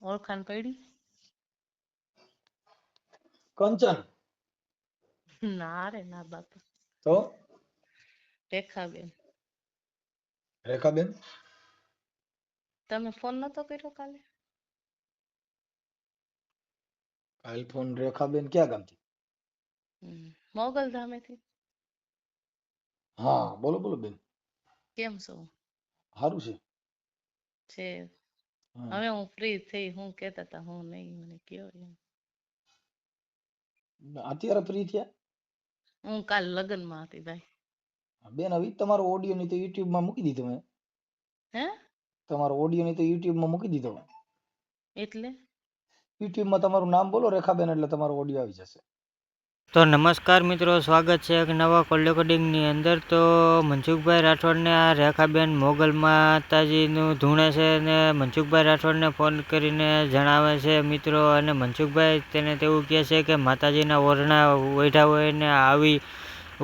ઓળખાણ પડી? કંચન ના રે ના બાપા. તો રેખાબેન. રેખાબેન તમે ફોન નતો કર્યો કાલે? કાલ ફોન રેખાબેન ક્યાં ગામથી? મોગલધામેથી. હા બોલો બોલો બેન. કેમ છો? સારું છે. છે. હા. હવે હું ફ્રી થઈ, હું કહેતા હતા હું નહીં મને કયો એમ. અત્યારે ફ્રી થયા? હું કાલ લગ્નમાં હતી ભાઈ. બેન હવે તમારો ઓડિયો ની તો યુટ્યુબ માં મૂકી દીધો મેં. હે? તમારો ઓડિયો ની તો યુટ્યુબ માં મૂકી દીધો. એટલે? યુટ્યુબ માં તમારું નામ બોલો રેખાબેન એટલે તમારો ઓડિયો આવી જશે. તો નમસ્કાર મિત્રો, સ્વાગત છે એક નવા કોલ રેકોર્ડિંગની અંદર. તો મનસુખભાઈ રાઠોડને આ રેખાબેન મોગલ માતાજીનું ધૂણે છે ને મનસુખભાઈ રાઠોડને ફોન કરીને જણાવે છે મિત્રો. અને મનસુખભાઈ તેને તેવું કહે છે કે માતાજીના ઓરણા ઓઢ્યા હોય ને આવી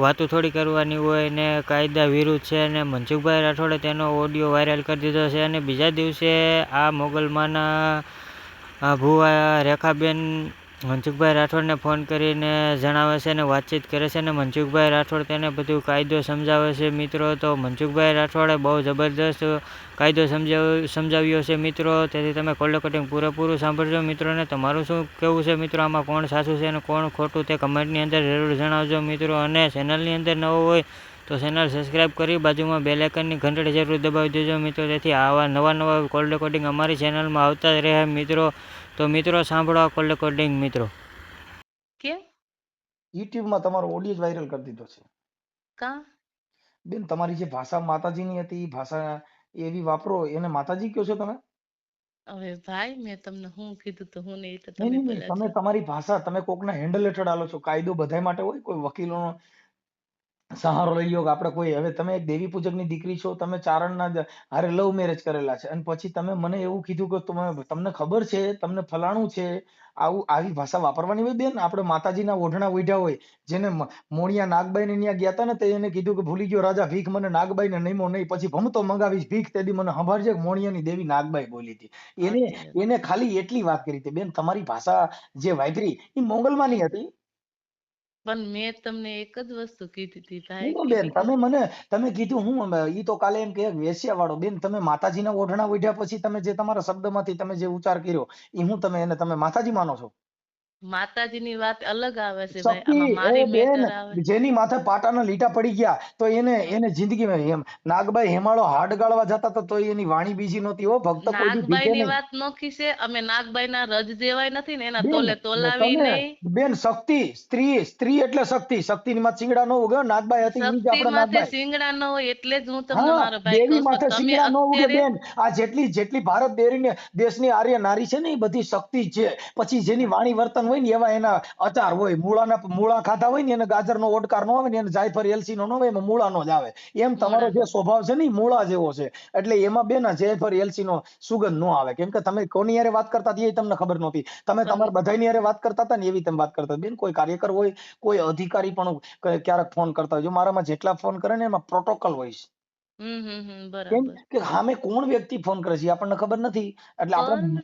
વાતો થોડી કરવાની હોય ને કાયદા વિરુદ્ધ છે. અને મનસુખભાઈ રાઠોડે તેનો ઓડિયો વાયરલ કરી દીધો છે. અને બીજા દિવસે આ મોગલમાના ભુવા રેખાબેન મનસુખભાઈ રાઠોડને ફોન કરીને જણાવે છે અને વાતચીત કરે છે. અને મનસુખભાઈ રાઠોડ તેને બધું કાયદો સમજાવે છે મિત્રો. તો મનસુખભાઈ રાઠોડે બહુ જબરદસ્ત કાયદો સમજાવ્યો છે મિત્રો. તેથી તમે કોલ રેકોર્ડિંગ પૂરેપૂરું સાંભળજો મિત્રો. અને તમારું શું કહેવું છે મિત્રો, આમાં કોણ સાચું છે અને કોણ ખોટું તે કમેન્ટની અંદર જરૂર જણાવજો મિત્રો. અને ચેનલની અંદર નવો હોય તો ચેનલ સબસ્ક્રાઈબ કરી બાજુમાં બેલ આઇકનની ઘંટડી જરૂર દબાવી દેજો મિત્રો. તેથી આવા નવા કોલ રેકોર્ડિંગ અમારી ચેનલમાં આવતા જ રહે મિત્રો. તો મિત્રો સાંભળો આ કોલ રેકોર્ડિંગ મિત્રો. કેમ? યુટ્યુબ માં તમારો ઓડિયો જ વાયરલ કરી દીધો છે. કા? બેન તમારી જે ભાષા માતાજીની હતી એ ભાષા એવી વાપરો, એને માતાજી કયો છો તમે? હવે ભાઈ મેં તમને હું કીધું તો હું નહીં, તો નહીં તમે નહીં નહીં, બોલ્યા તમે છો. તમારી ભાષા તમે કોકના હેન્ડલ હેઠળ આલો છો. કાયદો બધાય માટે હોય, કોઈ વકીલોનો સહારો લઈ લો કે આપણે કોઈ, હવે તમે એક દેવી પૂજકની દીકરી છો, તમે ચારણના હારે લવ મેરેજ કરેલા છે અને પછી તમે મને એવું કીધું કે તમને ખબર છે, તમને ફલાણું છે, આવી ભાષા વાપરવાની હોય બેન? આપણે માતાજીના ઓઢણા ઓઢ્યા હોય, જેને મોણિયા નાગબાઈને ત્યાં ગયા હતા ને, તે એને કીધું કે ભૂલી ગયો રાજા ભીખ, મને નાગબાઈને નમ્યો નહીં, પછી ભમતો મંગાવીશ ભીખ, તેદી મને સંભાળજે કે મોણિયાની દેવી નાગબાઈ બોલી હતી. સાચી વાત. એને ખાલી એટલી વાત કરી હતી બેન. તમારી ભાષા જે વાપરી એ મોગલમાની હતી. પણ મેં તમને એક જ વસ્તુ કીધી હતી ભાઈ, નહીં કીધી બેન, તમે કીધું હું ઈ તો કાલે એમ કે વેશ્યા વાળો. બેન તમે માતાજીના ઓઢણા ઓઢ્યા પછી તમે જે તમારા શબ્દમાંથી તમે જે ઉચ્ચાર કર્યો એ હું તમે માતાજી માનો છો? માતાજીની વાત અલગ આવે છે ભાઈ, શક્તિ આમાં એ મારી બેન, મેટર આવે. જેની માથે પાટાના લીટા પડી ગયા તો એને જિંદગીમાં એમ નાગબાઈ હેમાળો હાડ ગાળવા જતા હતા તો એની વાણી બીજી નહોતી. હો ભક્ત કોઈ દી નાગબાઈ ભીખે ની નહીં. વાત નોખી છે. અમે નાગબાઈ ના રજ જેવાય નથી ને, એના બેન તોલે તોલાવી તમે નહીં. બેન શક્તિ, સ્ત્રી એટલે શક્તિની માં ચીંગડા ન ઉગે. નાગબાઈ હતી ઈ જ શક્તિ આપણા માથે નાગબાઈ. સિંગડા ન હોય એટલે જ હું તમને હા, મારો ભાઈ દેવી કહું છું. માથે તમે શિંગડા ન ઉગે અત્યારે બેન. આ જેટલી ભારત દેશની આર્ય નારી છે ને એ બધી શક્તિ જ છે. પછી જેની વાણી વર્તન હોય ને એવા એના અચાર હોય. મૂળા ખાધા હોય ને એને ગાજરનો ઓડકાર ન આવે ને એને જાયફળ એલચીનો ન હોય, એમાં મૂળાનો જ આવે. એમ તમારો જે મૂળાનો. સ્વભાવ છે ને એ મૂળા જેવો છે. એટલે એમાં બેન જાયફળ એલચીનો સુગંધ ન આવે. કેમ કે તમે કોની હારે વાત કરતા હતા એ તમને ખબર નહોતી. તમે પણ તમારા બધાની હારે વાત કરતા હતા ને એવી તમે વાત કરતા હતા. બેન કોઈ કાર્યકર હોય, કોઈ અધિકારી પણ ક્યારેક ફોન કરતા હોય, જો મારામાં જેટલા ફોન કરે ને એમાં પ્રોટોકોલ હોય છે. કેમ બરાબર. કે સામે કોણ વ્યક્તિ ફોન કરે છે એ આપણને ખબર નથી. એટલે પણ આપણે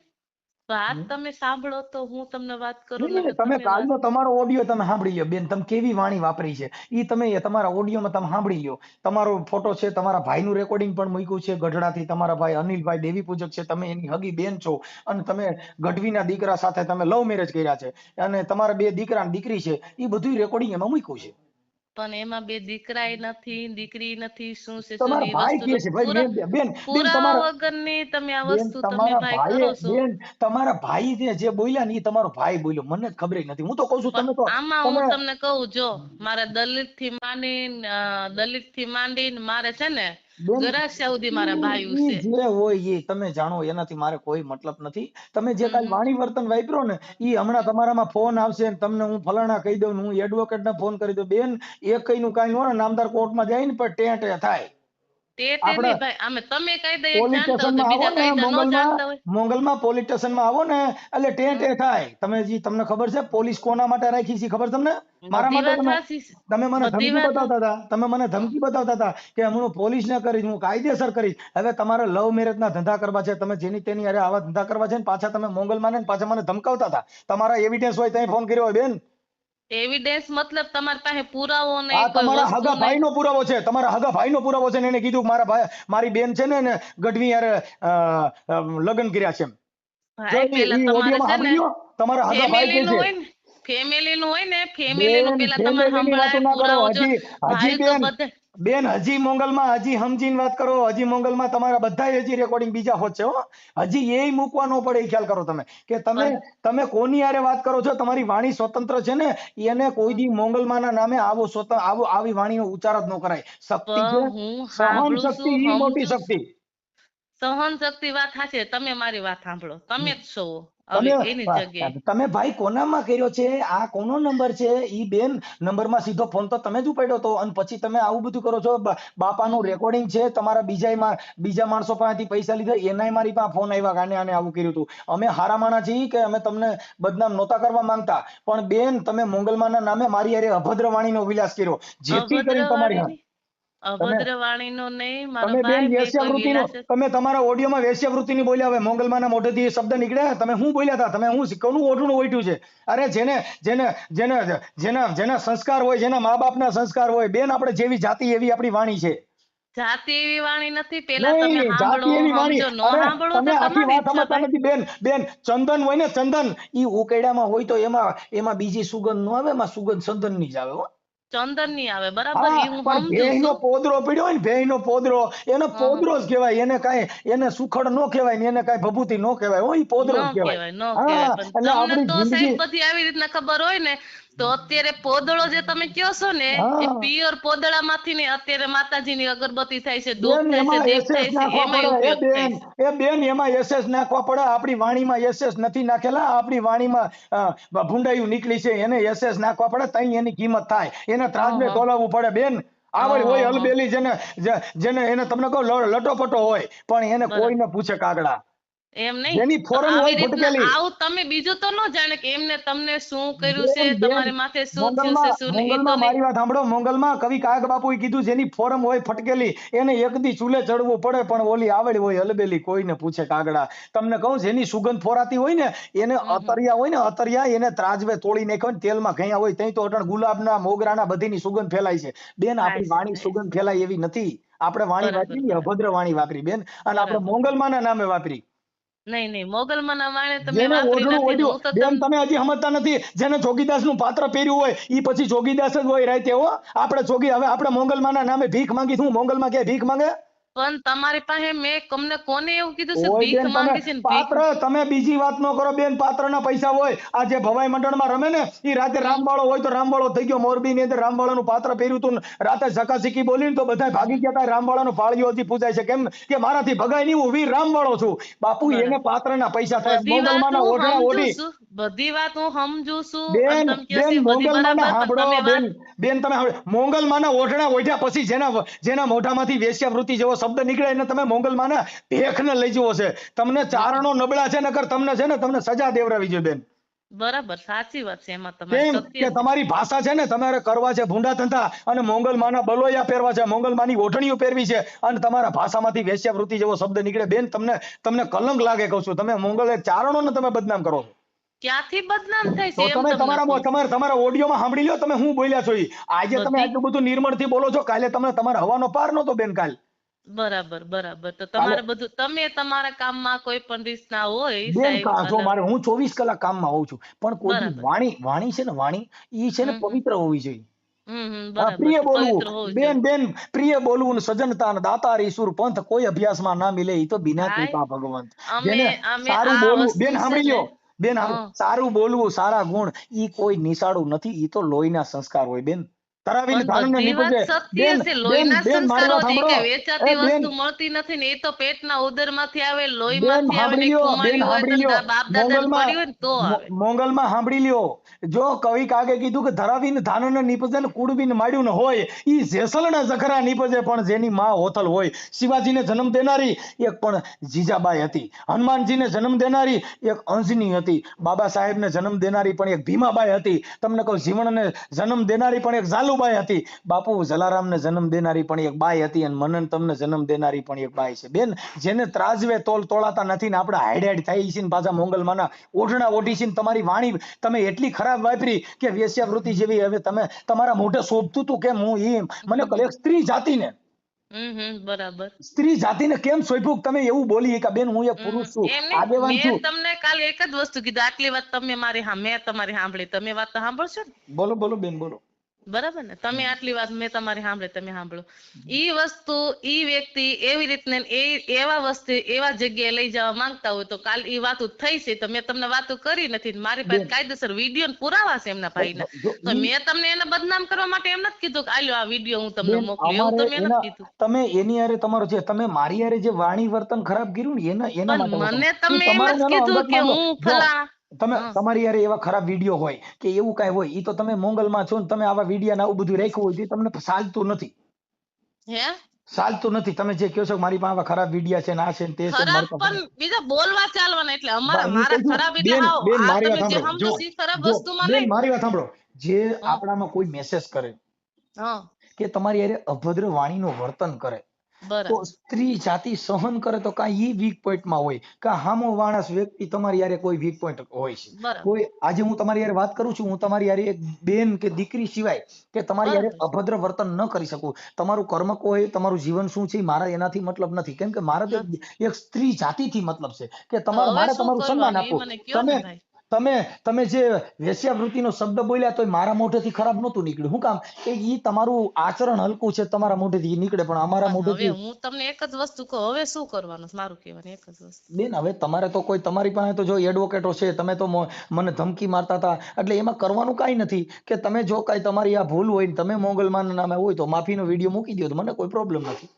વાત તમે સાંભળો તો હું તમને વાત કરું, નહીં નકર તમે તમે વાત. કાલનો તમારો ઓડિયો તમે સાંભળી લો બેન. તમે કેવી વાણી વાપરી છે એ તમે તમારા ઓડિયોમાં તમે સાંભળી લો. તમારો ફોટો છે, તમારા ભાઈનું રેકોર્ડિંગ પણ મૂક્યું છે ગઢડાથી. તમારા ભાઈ અનિલભાઈ દેવી પૂજક છે, તમે એની હગી બેન છો અને તમે ગઢવીના દીકરા સાથે તમે લવ મેરેજ કર્યા છે અને તમારા બે દીકરા ને દીકરી છે, એ બધું રેકોર્ડિંગ એમાં મૂક્યું છે. પણ એમાં બે દીકરાય નથી, દીકરી નથી, શું છે શું તમારા નહીં, ભાઈ વસ્તુ કે છે ભાઈ બેન બેન બેન પુરાવા તમારા વગરની તમે આ બેન વસ્તુ તમે તમારા ભાઈ ભાઈએ કરો છો. બેન તમારા ભાઈ જે બોલ્યા ને એ તમારો ભાઈ બોલ્યો, મને જ ખબર નથી. હું તો કઉ છું પણ તમે તો આમાં તમે હું તમને કહું, જો મારા દલિત થી માંડીને મારે છે ને બેન ગરાસિયા સુધી મારા ભાઈ ઈ છે. જે હોય એ તમે જાણો, એનાથી મારે કોઈ મતલબ નથી. તમે જે કાલ વાણી વર્તન વાપરો ને ઈ હમણાં તમારામાં ફોન આવશે ને તમને હું ફલાણા કહી દઉં, હું એડવોકેટ ને ફોન કરી દઉં. બેન એક કઈ નું કઈ નો નામદાર કોર્ટમાં જાય ને પણ ટેટે થાય. આપણે નહીં ભાઈ, અમે તમે કાયદા એક પોલીસ જાણતા હોય તો સ્ટેશનમાં આવો બીજા ને કાયદા ન જાણતા હોય. મોંગલમાં પોલીસ સ્ટેશનમાં આવો ને એટલે ટેટે થાય. તમને ખબર છે પોલીસ કોના માટે રાખી છે ખબર તમને? મારા બધી માટે. વાત સાચી છે. તમે મને બધી ધમકી વાત બતાવતા હતા, તમે મને હમ. ધમકી બતાવતા હતા કે હું પોલીસ ને કરીશ, હું કાયદેસર કરીશ. હવે તમારે લવ મેરેજ ના ધંધા કરવા છે, તમે જેની તેની અરે આવા ધંધા કરવા છે ને પાછા તમે મોંગલમાં ને પાછા મને ધમકાવતા હતા. તમારા એવિડન્સ હોય ત્યાં ફોન કર્યો હોય બેન. એવિડન્સ મતલબ તમારી પાસે પુરાવો આ નહીં, કોઈ તમારા વસ્તુ હગા નહીં. ભાઈનો પુરાવો છે, તમારા હગા ભાઈનો પુરાવો છે ને એને કીધું કે મારી બેન છે ને એને ગઢવી યારે લગ્ન કર્યા છે એમ. જો ભાઈ પેલા ઈ તમારે ઓડિયોમાં છે ને સાંભળી લો, તમારા હગા ભાઈ ફેમિલી કે નું છે. હોય ને, ફેમિલી નું હોય ને, ફેમિલી નું બેન પેલા તમારે ફેમિલીની વાતો સંભળાય ના કરો. પુરાવો જો. હજી ભાઈ તો બેન બધે બેન હજી મોંગલમાં હજી સમજીને વાત કરો. હજી મોંગલમાં તમારા બધાય હજી રેકોર્ડિંગ બીજા હોત છે હો. હજી એ મૂકવા ન પડે એ ખ્યાલ કરો તમે કે તમે કોની હારે વાત કરો છો. તમારી વાણી સ્વતંત્ર છે ને, એને કોઈ દી મોંગલમાના નામે આવી વાણીનો ઉચ્ચાર જ ન કરાય. શક્તિ છે, હું સહન સાંભળું શક્તિ છું, ઈ મોટી સમજુ શક્તિ. સહન શક્તિ વાત સાચી. તમે મારી વાત સાંભળો, તમે જ છો તમે હવે એની જગ્યાએ. તમે ભાઈ કોનામાં કર્યો છે? આ કોનો નંબર છે? ઈ બેન નંબરમાં સીધો ફોન તો તમે જ ઉપાડ્યો તો, અને પછી તમે આવું બધું કરો છો. બાપાનું રેકોર્ડિંગ છે, તમારા બીજા માણસો પાસેથી પૈસા લીધા, એનાય મારી પાસે ફોન આવ્યા કે આને આવું કર્યું હતું. અમે હારા માણસ છીએ કે અમે તમને બદનામ નહોતા કરવા માંગતા, પણ બેન તમે મોંગલમાના નામે મારી હારે અભદ્ર વાણીનો વિલાસ કર્યો. જેથી કરીને તમારી અભદ્ર વાણીનો નહીં મારો તમે બેન ભાઈ, મેં કોઈ વેશ્યાવૃત્તિનો વિલાસ તમે તમારા ઓડિયોમાં વેશ્યાવૃત્તિની બોલ્યા. હવે મોંગલમાના મોઢેથી એ શબ્દ નીકળ્યા, તમે શું બોલ્યા હતા? તમે શું કોનું ઓઢણું ઓઢ્યું છે? અરે જેને જેને જેને જેના જેના સંસ્કાર હોય, જેના મા બાપના સંસ્કાર હોય બેન, આપણે જેવી જાતિ એવી આપણી વાણી છે. જાતિ એવી વાણી નથી. પેલા તમે નહીં, સાંભળો, જાતિ એવી વાણી. સમજો. ન અરે સાંભળો તમે તો આખી તમારી વાત ઈચ્છા સમજતા ભાઈ. નથી બેન. ચંદન હોય ને, ચંદન ઈ ઉકેડામાં હોય તો એમાં બીજી સુગંધ ન આવે, એમાં સુગંધ ચંદન ની જ આવે હો. ચંદન ની આવે બરાબર, હા, ઈ હું પણ સમજુ ભેંનો છું. પોદરો પડ્યો હોય ને, ભેંનો પોદરો, એને હમ. પોદરો જ કહેવાય. એને સુખડ નો કહેવાય ને એને કાંઈ ભભૂતિ નો કહેવાય હો. ઈ પોદરો જ ન કહેવાય. કહેવાય, ન હા, કહેવાય. પણ એટલે તમને આપણી તો જિંદગી. સાહેબ બધી આવી રીતના ખબર હોય ને, તો અત્યારે પોદળો જે તમે કયો છો ને, એ હા પિયોર પોદળા માંથી ને અત્યારે માતાજીની અગરબત્તી થાય છે, ધૂપ બેન, થાય છે, એમાં દીપ એસએસ થાય છે, નાખવા એમાંય પડે. ઉપયોગ થાય છે. બેન એમાં એસએસ નાખવા પડે. આપણી વાણીમાં એસએસ નથી નાખેલા. આપણી વાણીમાં ભૂંડાયું નીકળી છે, એને એસએસ નાખવા પડે, તઈ એની કિંમત થાય. એને ત્રાજવે હં, તોલાવવું પડે બેન. આવડ હોય હં, હં, અલબેલી, જેને એને તમને કહો લટોપટો હોય, પણ એને બરાબર. કોઈને પૂછે કાગડા. એમ નહીં જેની તો ફોરમ આવી હોય રીતના ફટકેલી. આવું તમે બીજું તો ન જાણે કે એમને તમને શું કર્યું છે, બેન બેન તમારી માથે શું થયું છે, શું નહીં, એ તો મોંગલમાં નહીં. મારી વાત સાંભળો. મોંગલમાં કવિ કાગ બાપુએ કીધું જેની ફોરમ હોય ફટકેલી એને એક દી ચૂલે ચડવું પડે, પણ ઓલી આવડ હોય અલબેલી કોઈને પૂછે કાગડા. તમને કહું જેની સુગંધ ફોરાતી હોય ને, એને હમ હમ. અતરિયા હોય ને, અતરિયા એને ત્રાજવે તોડી નાખ્યો ને તેલમાં ગયા હોય ત્યાં તો અટણ ગુલાબના મોગરાના બધીની સુગંધ ફેલાય છે. બેન થાય આપણી છે, વાણી થાય છે. સુગંધ ફેલાય એવી નથી. આપણે વાણી બરાબર, વાપરી બરાબર, અભદ્ર વાણી વાપરી બેન, અને આપણે બરાબર. મોંગલમાના નામે વાપરી. નહીં, નહીં, મોગલમાંના વાણે તો મેં જેને વાપરી ઓઢણું નથી ને, ઓઢ્યું હું તો બેન, તમે હજી સમજતા નથી. જેને જોગીદાસ નું પાત્ર પહેર્યું હોય ઈ પછી જોગીદાસ જ હોય રાતે હો. હવે આપણે મોંગલમાના નામે ભીખ માંગી. શું મોંગલમાં ક્યાંય ભીખ માંગે? પણ તમારી પાસે મેં તમને કોને એવું કીધું છે ઓય ભીખ બેન, તમે માંગી છે ને ભીખ? પાત્ર, તમે બીજી વાત ન કરો બેન. પાત્રના પૈસા હોય. આ જે ભવાઈ મંડળમાં રમે ને, ઈ રાતે હમ રામવાળો હોય તો રામવાળો થઈ ગયો. મોરબી ની અંદર રામવાળાનું પાત્ર પહેર્યું હતું ને, રાતે ઝકાઝીકી બોલીને તો બધા ભાગી ગયા હતા. રામવાળાનો ફાળિયો હજી પૂજાય છે. કેમ કે મારાથી ભગાય નહીં, હું વીર રામવાળો છું. બાપુ એને બરાબર. પાત્રના પૈસા થાય. બધી વાત મોંગલમાના હું ઓઢણા સમજુ ઓઢી. છું, બધી વાત હું સમજુ છું, અને બેન તમે કહો છો બેન એ બધી મોંગલમાના બરાબર, પણ હાંભળો તમે વાત. બેન તમે મોંગલમાના ઓઢણા ઓઢ્યા પછી જેના મોઢામાંથી વેશ્યાવૃત્તિ જેવો શબ્દ નીકળે એને તમે મોંગલમાના ભેખને લઈ જવો છે. તમને ચારણો નબળા છે, નકર તમને છે ને તમને સજા દેવરાવી જોઈએ બેન. બરાબર, સાચી વાત છે, એમાં તમારી કેમ સત્ય કે છે. તમારી ભાષા છે ને, તમારે કરવા છે ભૂંડા ધંધા, અને મોંગલમાના બલોયા પહેરવા છે, મોંગલમાની ઓઢણીઓ પહેરવી છે, અને તમારા ભાષામાંથી વેશ્યાવૃત્તિ જેવો શબ્દ નીકળે બેન, તમને કલંક લાગે. કહું છું, તમે ચારણોને તમે બદનામ કરો છો. ક્યાંથી બદનામ થાય છે તો એમ તમે તમને કહું છું. તમારા ઓડિયોમાં સાંભળી લો તમે શું બોલ્યા છો. આજે તમે બધી આટલું બધું નિર્મળથી બોલો છો, કાલે તમે તમારા હવાનો પાર નતો બેન. બરાબર, બરાબર. તો કાલે તમારે બધું તમે તમારા કામમાં કોઈ પણ રીતના હોય બેન સાહેબ, જો મતલબ. હું 24 કલાક કામમાં હોઉં છું, પણ કોઈ બરાબર. વાણી છે ને, વાણી ઈ છે ને હમ હમ પવિત્ર હોવી જોઈએ. બરાબર પ્રિય છે, બોલવું પવિત્ર હોવું જોઈએ. બેન, પ્રિય બોલવું ને સજનતા ને દાતાર ઈસુર પંથ કોઈ અભ્યાસમાં ના મિલે. ઈ તો બિના ભાઈ, કૃપા ભગવંત. અમે જેને અમે સારું આ બોલવું વસ્તુ બેન છે સાંભળી ને. લ્યો. બેન હં. સારું બોલવું, સારા ગુણ ઈ કોઈ નિશાળું નથી. ઈ તો લોહીના સંસ્કાર હોય બેન. તરાવીને પણ ધાનને બધી વાત નીપજે. સત્ય બેન છે. બેન લોહીના બેન મારી સંસ્કારો વાત છે. એ સાંભળો. કઈ વેચાતી બેન વસ્તુ મળતી નથી ને. એ તો પેટના ઉદરમાંથી આવે, બેન લોહીમાંથી આવે ને સાંભળી લ્યો, બેન કુમારી હોય તો સાંભળી લ્યો. બાપ દાદાને પડી હોય ને તો આવે. મોંગલમાં સાંભળી લ્યો. જો કવિ કાગે કીધું કે ધરાવીને ધાનને નીપજે ને કુડબીને માડ્યું ને હોય, ઈ જેસલના જખરા નીપજે પણ જેની માં હોથલ હોય. શિવાજીને જન્મ દેનારી એક પણ જીજાબાઈ હતી. હનુમાનજીને જન્મ દેનારી એક અંજની હતી. બાબા સાહેબને જન્મ દેનારી પણ એક ભીમાબાઈ હતી. તમને કહું જીવણને જન્મ દેનારી પણ એક ઝાલુબાઈ હતી. બાપુ જલારામને જન્મ દેનારી પણ એક બાઈ હતી અને મનન તમને જન્મ દેનારી પણ એક બાઈ છે. બેન જેને ત્રાજવે તોલ તોળાતા નથી ને આપણે હાઈડ હાઈડ થઈ છીએ ને પાછા મોંગલમાના ઓઢણા ઓઢી છીએ ને તમારી વાણી તમે એટલી ખરાબ વાપરી કે વેશ્યાવૃત્તિ જેવી હવે તમે તમારા મોઢે શોભતું હતું કેમ હું એ મને કહો, એક સ્ત્રી જાતિને બરાબર. સ્ત્રી જાતિને કેમ શોભ્યું કે તમે એવું બોલી કે બેન હું એક પુરુષ છું, એમ નહીં, આગેવાન મેં છું. તમને કાલે એક જ વસ્તુ કીધું. આટલી વાત તમે મેં તમારી સાંભળી. તમે વાત તો સાંભળશો ને, બોલો બોલો બેન બોલો. બરાબર ને? તમે આટલી વાત મેં તમારી સાંભળી, તમે સાંભળો. ઈ વસ્તુ ઈ વ્યક્તિ એવી રીતને એવા વસ્તુ એવા જગ્યાએ લઈ જવા માંગતા હોય તો કાલ ઈ વાતો થઈ છે તો મેં તમને વાતો કરી નથી. મારી પાસે બેન કાયદેસર વિડીયો ને પુરાવા છે એમના ભાઈના. જો તો ઈ મેં તમને એને બદનામ કરવા માટે એમ નથી કીધું કે આલ્યો આ વિડીયો હું તમને બેન મોકલું, એવું અમારે તમે એના નથી કીધું. તમે એની હારે તમારો જે તમે મારી હારે જે વાણી વર્તન ખરાબ કર્યું ને એના પણ માટે હું મને કહું. ઈ તમે એમ તમારો જ નાનો કીધું અંગત કે મામલો. હું જો ફલા. તમે હા, તમારી હારે એવા ખરાબ વિડીયો હોય કે એવું કાંઈ હોય ઈ તો તમે મોંગલમાં છો ને તમે આવા વિડીયો ને આવું બધું રાખ્યું હોય તો ઈ તમને ચાલતું નથી. હે ચાલતું નથી. તમે જે કહો છો કે મારી પાસે આવા ખરાબ વિડીયા છે ને આ છે ને તે છે ને ખરાબ મારી પાસે પણ બીજા બોલવા ચાલવાના એટલે બા ઈ મારા કહું છું. ખરાબ એટલે બેન હાવ બેન આ મારી વાત તમે જે સાંભળો. સમજો જો છો ઈ ખરાબ જો વસ્તુમાં બેન નહીં. મારી વાત સાંભળો. જે હા, આપણામાં કોઈ મેસેજ કરે હા, કે તમારી હારે અભદ્ર વાણીનું વર્તન કરે તો બરાબર. સ્ત્રી જાતિ સહન કરે તો કાંઈ ઈ વીક પોઈન્ટમાં હોય કે હામો માણસ વ્યક્તિ તમારી હારે કોઈ વીક પોઈન્ટ હોય છે. બરાબર. કોઈ આજે હું તમારી હારે વાત કરું છું, હું તમારી હારે એક બેન કે દીકરી સિવાય કે તમારી હારે બરાબર. અભદ્ર વર્તન ન કરી શકું. તમારું કર્મ કોઈ તમારું જીવન શું છે ઈ મારા એનાથી મતલબ નથી. કેમ કે મારે તો નથી. એક સ્ત્રી જાતિથી મતલબ છે કે તો તમારે હવે મારે શું તમારું સન્માન કરવાનું ઈ આપવું. મને કયો ને તમે ભાઈ. તમે તમે જે વેશ્યાવૃત્તિનો શબ્દ બોલ્યા તો મારા મોઢેથી ખરાબ નહોતું નીકળ્યું. શું કામ કે ઈ તમારું આચરણ હલકું છે તમારા મોઢેથી ઈ નીકળે પણ અમારા પણ હવે મોઢેથી હું તમને એક જ વસ્તુ કહું, હવે શું કરવાનું છે? મારું કહેવાનું એક જ વસ્તુ. બેન હવે તમારે તો કોઈ તમારી પાસે તો જો એડવોકેટો છે તમે તો મને ધમકી મારતા હતા એટલે એમાં કરવાનું કાંઈ નથી કે તમે જો કાંઈ તમારી આ ભૂલ હોય ને તમે મોંગલમાના નામે હોય તો માફીનો વિડીયો મૂકી દો તો મને કોઈ પ્રોબ્લેમ નથી.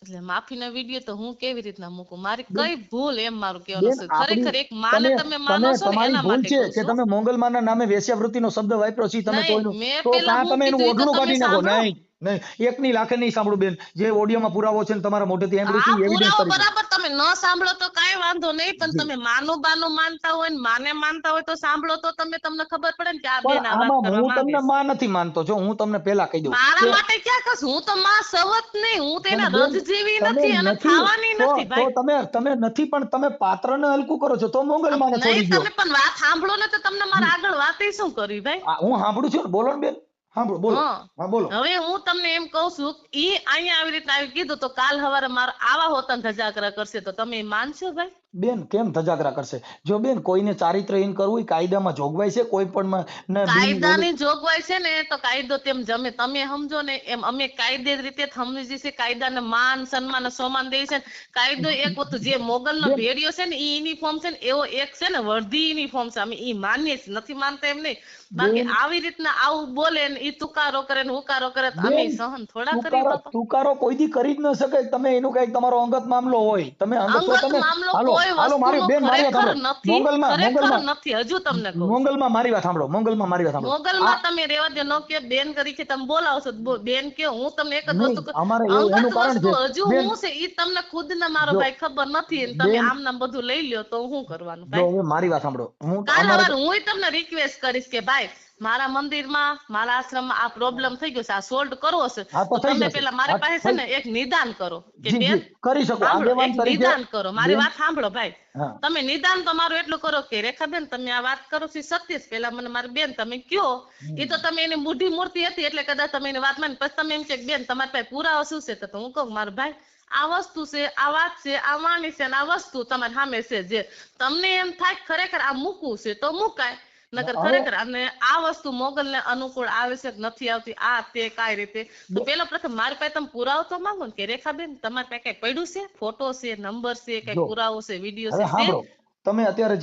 એટલે માફીનો વિડીયો તો હું કેવી રીતના મૂકું? મારી બેન કઈ ભૂલ એમ મારું કહેવાનું બેન છે. આપણી ખરેખર એક માને તમે તમે તમે માનો છો ને તમારી એના ભૂલ માટે છે કહું કે છું. તમે મોંગલમાના નામે વેશ્યાવૃત્તિનો શબ્દ વાપર્યો છે તમે નહીં, કોઈનું મેં તો પેલા કાં હું તમે એનું કીધું ઈ તો ઓઢણું તમે કાઢી નાખો. સાંભળો. નહીં નહીં એકની લાખે નહીં સાંભળું બેન. જે ઓડિયોમાં પુરાવો છે ને તમારા મોઢેથી સાંભળ્યું હા, છે એવિડન્સ પુરાવો તરીકે બરાબર. તમે ન સાંભળો તો કાંઈ વાંધો નહીં, પણ જી. તમે માનું બાનું માનતા હોય ને માને માનતા હોય તો સાંભળો તો તમને ખબર પડે ને કે આ પણ બેન આ વાત આમાં કરવા હું માંગે તમને છે. માં નથી માનતો. જો હું તમને પહેલા કહી દઉં મારા કે માટે ક્યાં કશું, હું તો માં સવત નહીં, હું તો એના પણ બેન રજ જેવી તમે નથી અને નથી થવાની તો નથી તો ભાઈ. તમે નથી પણ તમે પાત્રને હલકું કરો છો તો મોંગલમાને નહીં, છોડી દ્યો. તમે પણ વાત સાંભળો ને તો તમને મારા આગળ વાતે શું કરવી ભાઈ. હું સાંભળું છું ને બોલો ને બેન. સાંભળો બોલો. હા, હા બોલો. હવે હું તમને એમ કહું છું ઈ અહીંયા આવી રીતના આવી કીધું તો કાલ સવારે મારા આવા હોતન ધજાગરા કરશે તો તમે માનશો ભાઈ? બેન કેમ ધજાગરા કરશે? જો બેન કોઈને ચારિત્રહીન કરવું હોય કાયદામાં જોગવાઈ છે કોઈ પણ ને કાયદાની જોગવાઈ છે ને તો કાયદો તેમ જમે તમે સમજો ને એમ અમે કાયદે રીતે સમજી છે. કાયદાને માન સન્માન સન્માન દે છે. કાયદો એક વસ્તુ જે મોગલનો બેન ભેડિયો છે ને ઈ યુનિફોર્મ છે ને એવો એક છે ને વર્ધી યુનિફોર્મ છે. અમે ઈ માનીએ છીએ, નથી માનતા એમ નહીં. બાકી બેન આવી રીતના આવું બોલે ને ઈ તુકારો કરે ને હુકારો કરે તો અમે બેન સહન થોડા કરી બાપા. તુકારો કોઈ દી કરી જ ન શકે. તમે એનું કઈક તમારો અંગત મામલો હોય તમે અંગત તો અંગત તમે મામલો હાલો કોઈ હાલો મારી વસ્તુનો બેન મારી વાત ખરેખર સાંભળો. નથી, ખરેખર નથી. હજુ તમને કહું છું. મોંગલમાં મારી વાત સાંભળો. મોંગલમાં મારી વાત સાંભળો. મોગલમાં તમે રેવા દો, નો કે બેન કરી છે તમે બોલાવશો તો બેન કે હું તમને એક જ નહીં વસ્તુ કહું, અમારે અંગત એનું કારણ વસ્તુ છે હજુ બેન. હું છે ઈ તમને ખુદ ને મારો જો ભાઈ ખબર નથી ને તમે બેન આમ નામ બધું લઈ લ્યો તો હું કરવાનું જો ભાઈ? હવે મારી વાત સાંભળો. હું કાલ અમારે સવારે હું તમને રિક્વેસ્ટ કરીશ કે ભાઈ મારા મંદિરમાં મારા આશ્રમમાં આ પ્રોબ્લેમ થઈ ગયો છે, આ સોલ્વ કરવો છે હા તો તો થઈ તમે જશે. પેલા મારી હા પાસે છે થઈ ને એક નિદાન કરો કે જી બેન જી કરી શકો સાંભળો, એક આગેવાન તરીકે નિદાન કરો. મારી બેન. વાત સાંભળો ભાઈ. હા તમે નિદાન તો મારું એટલું કરો કે રેખાબેન તમે આ વાત કરો છો ઈ સત્ય છે. પેલા મને મારી બેન તમે કયો. એ તો તમે એની બુઢી મૂર્તિ હતી એટલે કદાચ તમે એની વાત માની પછી તમે એમ કે બેન તમારી પાસે પુરાવો શું છે તો હું કહું મારું ભાઈ આ વસ્તુ છે, આ વાત છે, આ વાણી છે અને આ વસ્તુ તમારી સામે છે. જે તમને એમ થાય કે ખરેખર આ મૂકવું છે તો મુકાય, નકર હવે ખરેખર અને આ વસ્તુ મોગલને અનુકૂળ આવે છે કે નથી આવતી આ તે કાંઈ રીતે તો પેલો પ્રથમ મારી પાસે તમે પુરાવો તો માંગો ને કે રેખાબેન તમારી પાસે કઈ પડ્યું છે, ફોટો છે, નંબર છે, કઈ જો પુરાવો છે, વિડીયો હવે છે? સાંભળો. તમે અત્યારે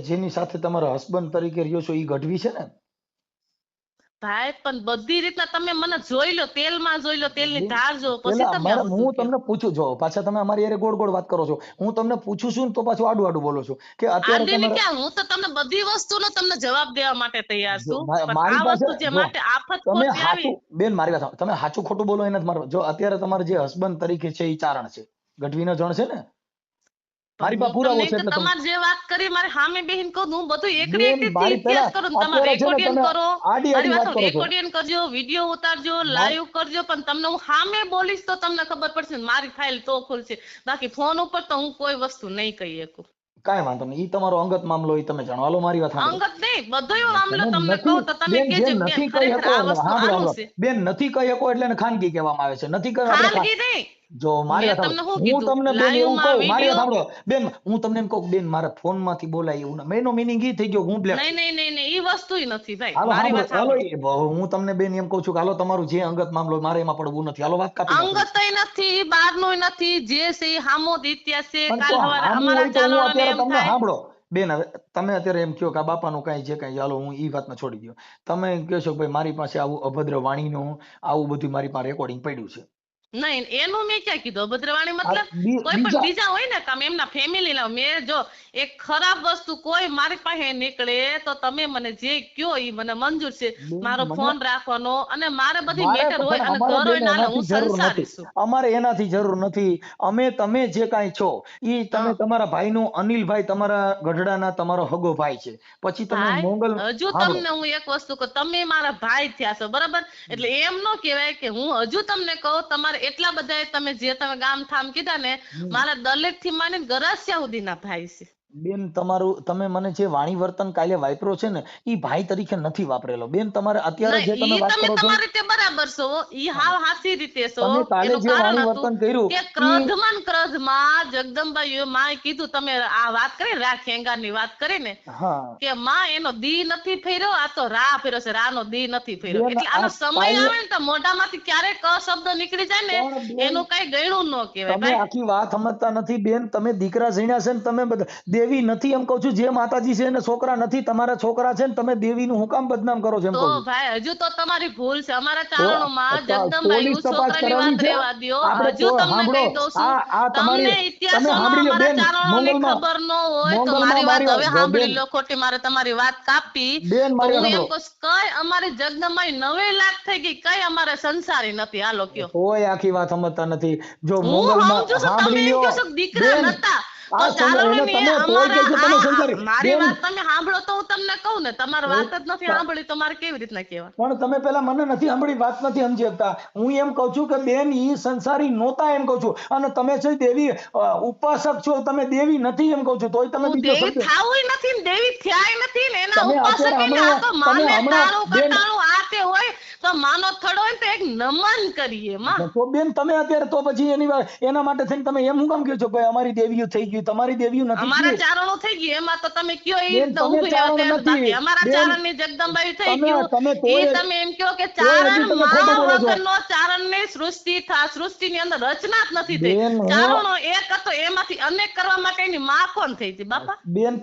જેની સાથે તમારા હસબન્ડ તરીકે રહ્યો છો એ ગઢવી છે ને? ભાઈ પણ બધી રીતના તમે મને જોઈ લો, તેલમાં જોઈ લો, તેલની ધાર જો, પછી પેલા તમે આ બધું હું કહો. તમને પૂછું છો, પાછા તમે અમારી હારે ગોળ ગોળ વાત કરો છો. હું તમને પૂછું છું ને તો પાછું આડું આડું બોલો છો કે અત્યારે આડીને તમારે ક્યાં, હું તો તમને બધી વસ્તુનો તમને જવાબ દેવા માટે તૈયાર જો છું, પણ મારી આ પાસે વસ્તુ જે જો માટે આફત તમે ખોટી આવી. હાચું બેન મારી વાત સાંભળો. તમે હાચું ખોટું બોલો એને જ મારો. જો અત્યારે તમારે જે હસબન્ડ તરીકે છે એ ચારણ છે, ગઢવીનો જણ છે ને, મારી પાસે હું પુરાવો તમને છે. એટલે તમે તમારે જે વાત કરી મારે સામે બેહીને કહું, હું બધું એકડી બેન એકડી મારી ઇતિહાસ પેલા કરું ને તમે અત્યારે છે ને રેકોર્ડિંગ તમે કરો, આડી મારી આડી વાત વાત કરો છો. રેકોર્ડિંગ કરજો, વિડીયો ઉતારજો, માર- લાઈવ કરજો, પણ તમને હું સામે બોલીશ તો તમને ખબર પડશે ને મારી ફાઇલ તો ખુલશે. બાકી ફોન ઉપર તો હું કોઈ વસ્તુ નહીં કહી શકું. કાંઈ વાંધો નહીં, ઈ તમારો અંગત મામલો, ઈ તમે જાણો. હાલો મારી વાત સાંભળો. અંગત નહીં, બધો એવો મામલો તમે તમને નથી કહું તો તમે બેન, કહેજો જેમ કે બેન નથી કહી ખરેખર શકો આ એટલે વસ્તુ સાંભળો આનું સાંભળો છે. બેન, નથી કહી શકો એટલે એને ખાનગી કહેવામાં આવે છે. નથી કહ્યું આપણે ખાનગી નહીં, જો મારી મેં વાત તમને સાંભળો. શું હું કીધું, તમને બેન લાઈવ એવું માં કહું, મારી વાત વિડીયો. સાંભળો બેન, હું તમને એમ કહું બેન, મારા ફોન માંથી બોલાય એવું ના. એનો મિનિંગ ઈ થઈ ગયો કે હું બ્લેક નહીં છું. નહીં નહીં નહીં, ઈ વસ્તુ નથી ભાઈ, હાલો મારી સાંભળો, વાત હાલો સાંભળો. હું તમને બેન એમ કહું છું કે હાલો તમારું જે અંગત મામલો મારે એમાં પડવું નથી. હાલો વાત કાપી નાખો. અંગતય નથી, બહારનુંય નથી, જે છે ઈ હામો જ ઇતિહાસ છે. પણ કાલ તો હવારે હામું અમારા હોય તો હું ચાલણોને અત્યારે એમ તમને થાય. સાંભળો બેન, હવે તમે અત્યારે એમ કહો કે આ બાપાનું કાંઈ જે કાંઈ, હાલો હું ઈ વાતને છોડી દો. તમે એમ કહો છો કે ભાઈ મારી પાસે આવું અભદ્ર વાણીનું આવું બધું મારી પાસે રેકોર્ડિંગ પડ્યું છે. નહીં, એનું મેં ક્યાં કીધું અભદ્રવાણી? આ મતલબ કોઈ પણ બીજા હોય ને કામ એમના ફેમિલી ના. મેં જો એક ખરાબ વસ્તુ કોઈ મારી પાસે નીકળે તો તમે મને જે કયો ઈ મને મંજૂર છે. બેન, મારો મને- ફોન રાખવાનો અને મારે બધી મારે મેટર હોય પણ અને અમારે ઘર હોય બેન નાલે, હું એનાથી જરૂર સંસારી નથી. છું. અમારે એનાથી જરૂર નથી. તમે જે કાંઈ છો ઈ તમે હા. તમારા ભાઈનું, અનિલભાઈ તમારા ગઢડાના તમારો હગો ભાઈ છે. પછી તમે ભાઈ, મોગલ હજુ સાંભળો. તમને હું એક વસ્તુ કહું, તમે મારા ભાઈ થયા છો બરાબર, એટલે એમ ન કહેવાય કે હું હજુ તમને કહું તમારે એટલા બધા તમે જે તમે ગામ ઠામ કીધા ને, મારા દલિત થી માંડીને ગરાસિયા સુધીના ભાઈ છે. બેન તમારું, તમે મને જે વાણી વર્તન કાલે વાપરો છે ને ઈ ભાઈ તરીકે નથી વાપરેલો. બેન તમારે અત્યારે જે નહીં, તમે ઈ વાત તમે કરો છો, તમારી રીતે બરાબર છો, ઈ હાવ હાચી રીતે છો. તમે કાલે એનું જે કારણ વાણી હતું વર્તન કર્યું કે ક્રોધમાં જગદંબાઈએ માએ કીધું, તમે આ વાત કરી રાખ ખેંગારની વાત કરી ને, હા કે માં એનો દી નથી ફેર્યો, આ તો રા ફેર્યો છે, રા નો દી નથી ફેર્યો. બેન, એટલે આનો આ સમય કાલે- આવે ને તો મોઢામાંથી ક્યારેક શબ્દ નીકળી જાય ને, પણ બેન, એનું કઈ ગણ્યું ન કહેવાય તમે ભાઈ. આખી વાત સમજતા નથી બેન. તમે દીકરા જણ્યા છે ને તમે બધા દેવી નથી એમ કહું છું. જે માતાજી છે એને છોકરા નથી. તમારા છોકરા છે ને તમે દેવીનું હું કામ બદનામ કરો છો એમ તો કહું છું. ભાઈ હજુ તો તમારી ભૂલ છે. અમારા ચારણોમાં તો પોલીસ જગદંબાયું તપાસ છોકરાની કરાવવી વાત છે. રહેવા દ્યો. આપણે હજુ તમને સાંભળો, કહી દઉં છું, આ તમારી તમને તમે ઇતિહાસોનો સાંભળી લો અમારા બેન. ચારણોની મોગલમાં ખબર ન હોય તો મોગલમાં મારી વાત મારી હવે જો સાંભળી બેન, લો. ખોટી મારે તમારી વાત કાપી બેન તો મારી હું વાત એમ સાંભળો. કહું, કઈ અમારી જગદંબાઈ 9 લાખ થઈ ગઈ, કઈ અમારે સંસારી નથી. હાલો કયો. કોઈ આખી વાત સમજતા નથી. જો હું મોગલમાં સમજુ છું, તમે સાંભળી એમ લ્યો કહો છો કે દીકરા બેન, નતા, તો આ એને ચારણોની તમે કોઈ અમારા કહે છે તમે સંસારી મારી બેન. વાત તમે સાંભળો તો હું તમને કહું ને, તમારી વાત જ નથી સાંભળી તો મારે કેવી રીતના કહેવા? પણ તમે પેલા મને નથી સાંભળી, વાત નથી સમજી શકતા. હું એમ કહું છું કે બેન ઈ સંસારી નહોતા એમ કહું છું. અને તમે છે દેવી ઉપાસક છો, તમે દેવી નથી એમ કહું છું. તોય તમે હું બીજો દેવી શબ્દ થાવુંય નથી ને દેવી થયાય નથી ને, એના તમે ઉપાસક અત્યારે એને આ તો તમે માને હમણાં તાળું બેન, કટાળું આ તે હોય તો માનો થડો હોય ને તો એક નમન કરીએ માં. તો બેન તમે અત્યારે તો પછી એના માટે થઈને તમે એમ હું કામ કહો છો કે અમારી દેવીઓ થઈ ગયું? તમારી દેવીઓ નથી અમારા થયું. ચારણો થઈ ગયું એમાં તો તમે કયો એ બેન, રીતના તમે ઊભી ચારણ રહેવા તૈયાર. નથી. બાકી અમારા બેન, ચારણની જગદંબાઈ થઈ તમે ગયું તોય ઈ તમે એમ કહો કે તોય હજી ચારણ તમે માં ખોટું બોલો છો. વગરનો ચારણની સૃષ્ટિની અંદર રચના જ નથી થઈ. બેન, ચારણો એક હતો, એમાંથી અનેક કરવા માટેની માં કોણ થઈ હતી બાપા? બેન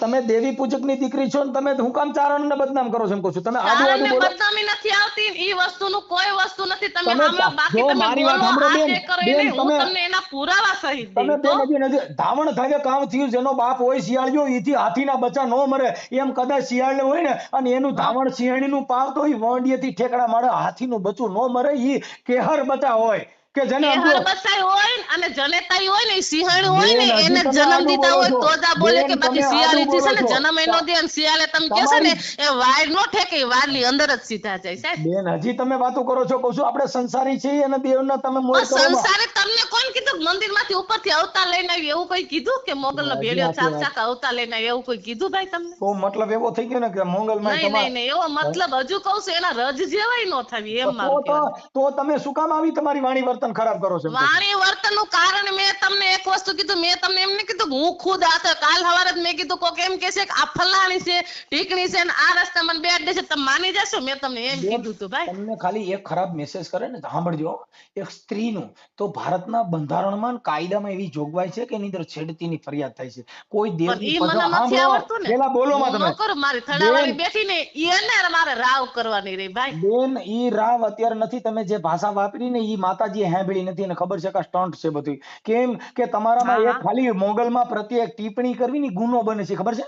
તમે દેવી પૂજકની દીકરી છો ને તમે હું કામ ચારણને બદનામ કરો છો એમ કહું છું? તમે આડું આડું ચારણને બોલો. બદનામી નથી આવતી, ઈ વસ્તુનું કોઈ વસ્તુ નથી. તમે તમે સાંભળો, બાકી જો તમે મારી વાત બોલો સાંભળો આ બેન, તે કરો બેન, એને હું તમે તમને એના પુરાવા સહિત તમે દઈશ તો. બેન હજી ધાવણ થાય કામ થયું. જેનો બાપ હોય શિયાળિયો, ઈથી હાથીના બચ્ચા નો મરે. એમ કદાચ શિયાળ હોય ને અને એનું ધાવણ સિંહણીનું પાવતો હોય, વંડિયેથી ઠેકડા મારે, હાથીનું બચ્ચું નો મરે. ઈ કેહર બચ્ચા હોય કે જેને એ સમજો. હરબસાઈ હોય ને અને જનેતાઈ હોય ને, ઈ સિંહણ હોય ને, બેન, હજી એને તમે જન્મ આડું દીધા બોલો હોય છો. તો જ આ બોલે બેન, કે બાકી તમે શિયાળી થી છે આડું ને બોલો છો. જન્મ એનો દે અને શિયાળે તમે કહો છો ને એ વાડ નો ઠેકે, એ વાડની અંદર જ સીધા જાય સાહેબ. બેન હજી તમે વાતો કરો છો. કહું છું આપણે સંસારી છીએ અને દેવના તમે મોર પણ કરવામાં. સંસારે તમને કોણ કીધું મંદિર માંથી ઉપરથી અવતાર લઈને આવી એવું કોઈ કીધું કે મોગલ નો હજી ભેળિયો સાચી ચાક ચાક અવતાર લઈને આવી એવું કોઈ કીધું ભાઈ તમને? તો મતલબ એવો થઈ ગયો ને કે મોંગલમાં નહીં નહીં નહીં, એવો મતલબ હજુ કહું છું એના રજ જેવાય નો થવી એમ મારું કહેવાનું. તો તમે શું કામ આવી તમારી વાણી વર્તન વર્તન ખરાબ કરો છો એમ કહું છું. વાણી વર્તનનું કારણ મેં તમને એક વસ્તુ કીધું, મેં તમને એમ નહીં કીધું કે હું ખુદ કાલ સવારે જ મેં કીધું કોક એમ કહેશે કે આ ફલાણી છે, ઢીકણી છે, ને આ રસ્તા મને બેટ દેશે, તમે માની જશો? મેં તમને એમ બેન, કીધું તું ભાઈ. તમને ખાલી એક ખરાબ મેસેજ કરે ને તો સાંભળજો, એક સ્ત્રીનું તો ભારતના બંધારણમાં ને કાયદામાં એવી જોગવાઈ છે કે એની અંદર છેડતીની ફરિયાદ થાય છે. કોઈ પણ દેવની ઈ મને નથી સાંભળો, આવડતું ને, પેલા બોલો માં હું તમે. ન કરું. મારી થડાવાળી બેન, બેઠી ને એને મારે રાવ કરવાની રહી ભાઈ. બેન, ઈ રાવ અત્યારે નથી. તમે જે ભાષા વાપરી ને ઈ માતાજીએ સાંભળી નથી અને ખબર છે કે સ્ટન્ટ છે બધું. કેમ કે તમારામાં હા, એક ખાલી મોગલમાં પ્રત્યે એક ટિપ્પણી કરવી ને ઈ ગુનો બને છે, ખબર છે?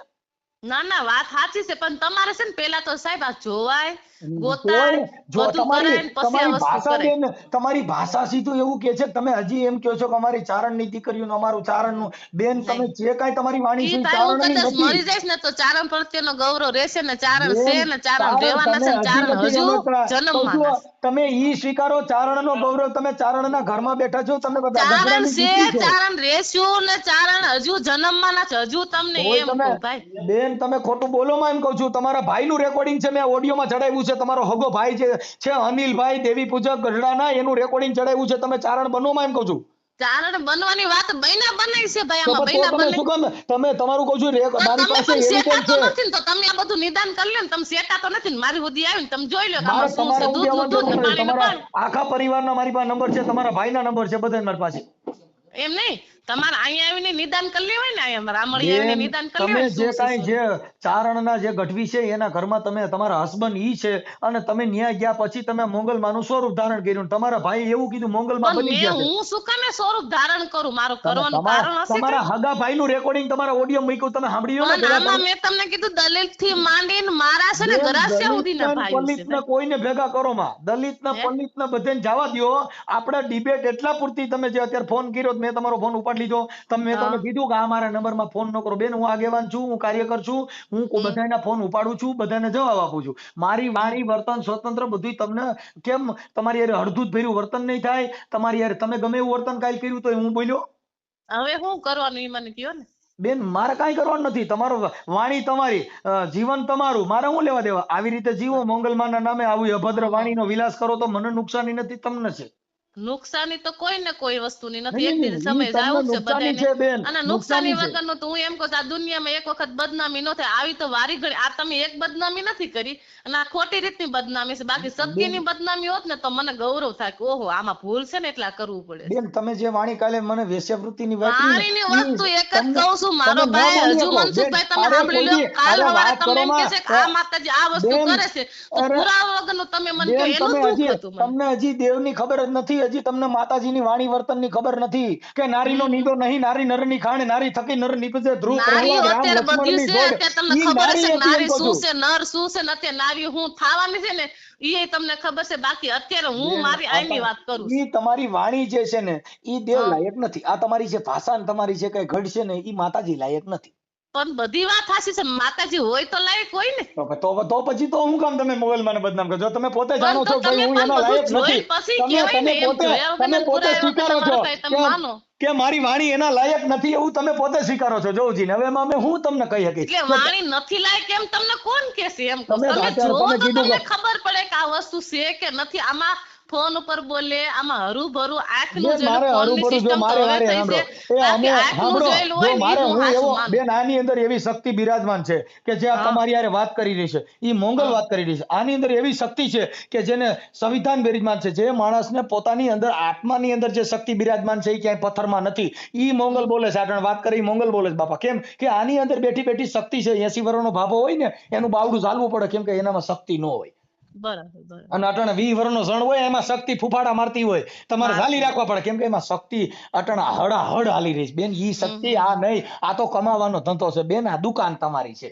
ના ના વાત સાચી છે, પણ તમારે છે ને પેલા તો સાહેબ આ જોવાય, કોઈ ગોતાય, જો બધું કરાય ને પછી આ તમારી વસ્તુ ભાષા કરાય. બેન, તમારી ભાષા સીધું એવું કે છે કે તમે હજી એમ કહો છો કે અમારી ચારણની દીકરીઓનું અમારું ચારણનું. બેન, તમે નહીં. જે કાંઈ તમારી વાણી છે ઈ ઈ ભાઈ હું ચારણની કદાચ નથી. મરી જઈશ ને તો ચારણ પ્રત્યેનો ગૌરવ રહેશે ને, ચારણ છે બેન, ને, ચારણ રહેવાના તમે છે ને, હજી ચારણ નથી હજુ સમજતા. કહું જન્મવાના છું, છે. તમે ઈ સ્વીકારો ચારણનો ગૌરવ. તમે ચારણના ઘરમાં બેઠા છો, તમે બધા ચારણ ગધડાની છે, દીકરી છો. ચારણ રહેશું ને, ચારણ હજુ જન્મવાના છે. હજુ તમને તોય એમ તમે, કહું ભાઈ. બેન, તમે ખોટું બોલો માં એમ કહું છું. તમારા ભાઈનું રેકોર્ડિંગ છે, મેં ઓડિયોમાં ચડાવ્યું છે. તમારો હગો ભાઈ છે અનિલભાઈ દેવી પૂજક ગઢડાના, એનું રેકોર્ડિંગ ચડાવ્યું છે. તમે ચારણ બનો માં એમ કહું છું. ચારણ બનવાની વાત બૈના બનાવી છે ભાઈ, તો આમાં તો બૈના તમે બને. શું કામ, તમે તમારું કહું છું પણ મારી તમે પાસે પણ શેટા એવિડન્સ તો છે. નથી ને, તો તમે આ બધું નિદાન કરી લો ને. તમે શેટા તો નથી ને, મારી સુધી આવીને તમે જોઈ લો કે મારે આમાં શું તમારા છે. હું દૂધનું કહેવાનું દૂધ ને જરૂર નથી. પાણીનું તમારા પાણી. આખા પરિવારના મારી પાસે નંબર છે, તમારા ભાઈના નંબર છે, બધા મારી પાસે. એમ નહીં, તમારે અહીંયા આવીને નિદાન કરી લેવાય ને, અહીંયા રામળી આવીને બેન, નિદાન કરી તમે લેવાય જે શું છે કાંઈ શું જે નહીં. ચારણના જે ગઢવી છે એના ઘરમાં તમે, તમારા હસબન્ડ ઈ છે અને તમે ન્યા ગયા પછી તમે મોંગલમાનું સ્વરૂપ ધારણ કર્યું. તમારા ભાઈ એવું કીધું મોંગલમાં પણ બની મેં ગયા છે. હું શું કામે સ્વરૂપ ધારણ કરું? મારું તમે કરવાનું કારણ હશે તમારા કઈ. હગા ભાઈનું રેકોર્ડિંગ તમારા ઓડિયો મૂક્યું, તમે સાંભળી લો ને પણ પેલા આમાં તમે. મેં તમને કીધું દલિત થી માંડીને મારા છે ને બેન, ગરાસિયા સુધીના દલિતના ને ભાઈઓ છે પલિતના ભાઈ. કોઈને ભેગા કરો માં. દલિતના હે પલિતના બધાને જવા દ્યો. આપણા ડિબેટ એટલા પૂરતી. તમે જે અત્યારે ફોન કર્યો તો મેં તમારો ફોન ઉપાડી લીધો. મેં તમને હા. કીધું કે આ મારા નંબરમાં ફોન ન કરો. બેન, હું આગેવાન છું, હું કાર્યકર છું, હું બધાના ફોન ઉપાડું છું, બધાને જવાબ આપું છું. મારી વાણી વર્તન સ્વતંત્ર બધું. તમને કેમ તમારી યાર અડધું ભર્યું વર્તન નહીં થાય? તમારી યાર તમે ગમે એવું વર્તન કાલ કર્યું તો હું બોલ્યો? હવે શું કરવાનું ઈ મને કયો ને. બેન, મારે કાંઈ કરવાનું નથી. તમારો વાણી તમારી, જીવન તમારું, મારે શું લેવા દેવા? આવી રીતે જીવો મોંગલમાના નામે, આવી અભદ્ર વાણીનો વિલાસ કરો તો મને નુકસાની નથી, તમને છે. નુકસાની તો કોઈ ને કોઈ વસ્તુની નથી. નહીં, એક નહીં, દિવસ ઈ સમય તમને જાવું છે નુકસાની બધાને. છે બેન, અને નુકસાની નુકસાની છે. વગરનું તો હું એમ કહું છું, આ દુનિયામાં એક વખત બદનામી ન થાય. આવી તો વારી ઘડી આ તમે એક બદનામી નથી કરી અને આ ખોટી રીતની બદનામી છે. બાકી સત્યની બદનામી હોત ને તો મને ગૌરવ થાય કે ઓહો આમાં ભૂલ છે ને એટલે આ કરવું પડે છે. બેન, તમે જે વાણી કાલે મને વેશ્યાવૃત્તિની વાત કરી ને, વાણીની ઈ વસ્તુ એક જ તમને- કહું છું, મારો તમે ન ભાઈ બોલી હજુ શકો. મનસુખભાઈ બેન, તમે અરે સાંભળી લો. કોઈ દી- કાલ અરે સવારે વાત તમને એમ કરો કહેશે કે આ માતાજી આ વસ્તુ બેન, કરે છે તો અરે પુરાવા વગરનું તમે મને કહો, બેન, એનું તમે દુઃખ હજી હતું મને. તમને હજી દેવની ખબર જ નથી. હજી તમને માતાજીની વાણી વર્તનની ખબર નથી કે નારીનો નીદો નહીં, નારી નરની ખાણ, નારી થકી નર નીપજે, ધ્રુવ નારીઓ પ્રહલાદ રામ અત્યારે બધ્યું લક્ષ્મણની છે. જોડ. અત્યારે તમને ઈ ખબર હશે નારી કે હતી એમ નારી કહું શું છું. છે, નર શું છે, ને અત્યારે નારી હું થવાની છે ને એ તમને ખબર છે. બાકી અત્યારે હું બેન, મારી આઈની વાત કરું છું. ઈ તમારી વાણી જે છે ને ઈ દેવ હા. લાયક નથી. આ તમારી જે ભાષા ને તમારી જે કઈ ઘડ છે ને ઈ માતાજી લાયક નથી. પણ બધી વાત સાચી છે. માતાજી હોય તો લાયક હોય ને. તો પછી તો હું કામ તમે મોબાઈલમાં બદનામ કરો છો? તમે પોતે પણ જાણો તો છો કે તમે હું પણ એના બધું લાયક જોઈને નથી. પછી તમે કહેવાય ને, એમ પોતે જોયા વગરના સ્વીકારો પુરાવા છો વગરના તમે માનો. કે મારી વાણી એના લાયક નથી, એવું તમે પોતે સ્વીકારો છો. જોવજીને હવે એમાં અમે હું તમને કહી શકીશ એટલે વાણી નથી લાયક એમ તમને કોણ કહેશે? એમ કહું તમે તમે અત્યારે જોવો તમે તો કીધું તમને કે- ખબર પડે કે આ વસ્તુ છે કે નથી. આમાં ફોન ઉપર બોલે, આમાં હરુભરું આંખનું બેન, જોયેલું, મારે ફોનની હરુભરું જો સિસ્ટમ તો મારે હવે વારે થઈ સાંભળો. છે. એ બાકી અમે આંખનું સાંભળો, જોયેલું જો હોય ને મારે ઈ હું હું હાચું એવો માનું. બેન, આની અંદર એવી શક્તિ બિરાજમાન છે કે જે આ હા. તમારી હારે વાત કરી રહી છે ઈ મોંગલ હા. વાત કરી રહી છે. આની અંદર એવી શક્તિ છે કે જેને સંવિધાન બિરાજમાન છે. જે માણસને પોતાની અંદર આત્માની અંદર જે શક્તિ બિરાજમાન છે એ ક્યાંય પથ્થરમાં નથી. ઈ મોંગલ બોલે છે. આપણે વાત કરી મોંગલ બોલે છે બાપા. કેમ કે આની અંદર બેઠી બેઠી શક્તિ છે. 80 વર્ષનો ભાભો હોય ને એનું બાવડું ચાલવું પડે, કેમ કે એનામાં શક્તિ ન હોય. બરાબર બરાબર. અને અટાણે 20 વર્ષનો સણ હોય એમાં શક્તિ ફૂફાડા મારતી હોય, તમારે મારતી ઝાલી રાખવા પડે, કેમ કે એમાં શક્તિ અટાણા હડાહડ હાલી રહી છે. બેન, ઈ શક્તિ આ નહીં. આ તો કમાવાનો ધંધો છે બેન. આ દુકાન તમારી છે.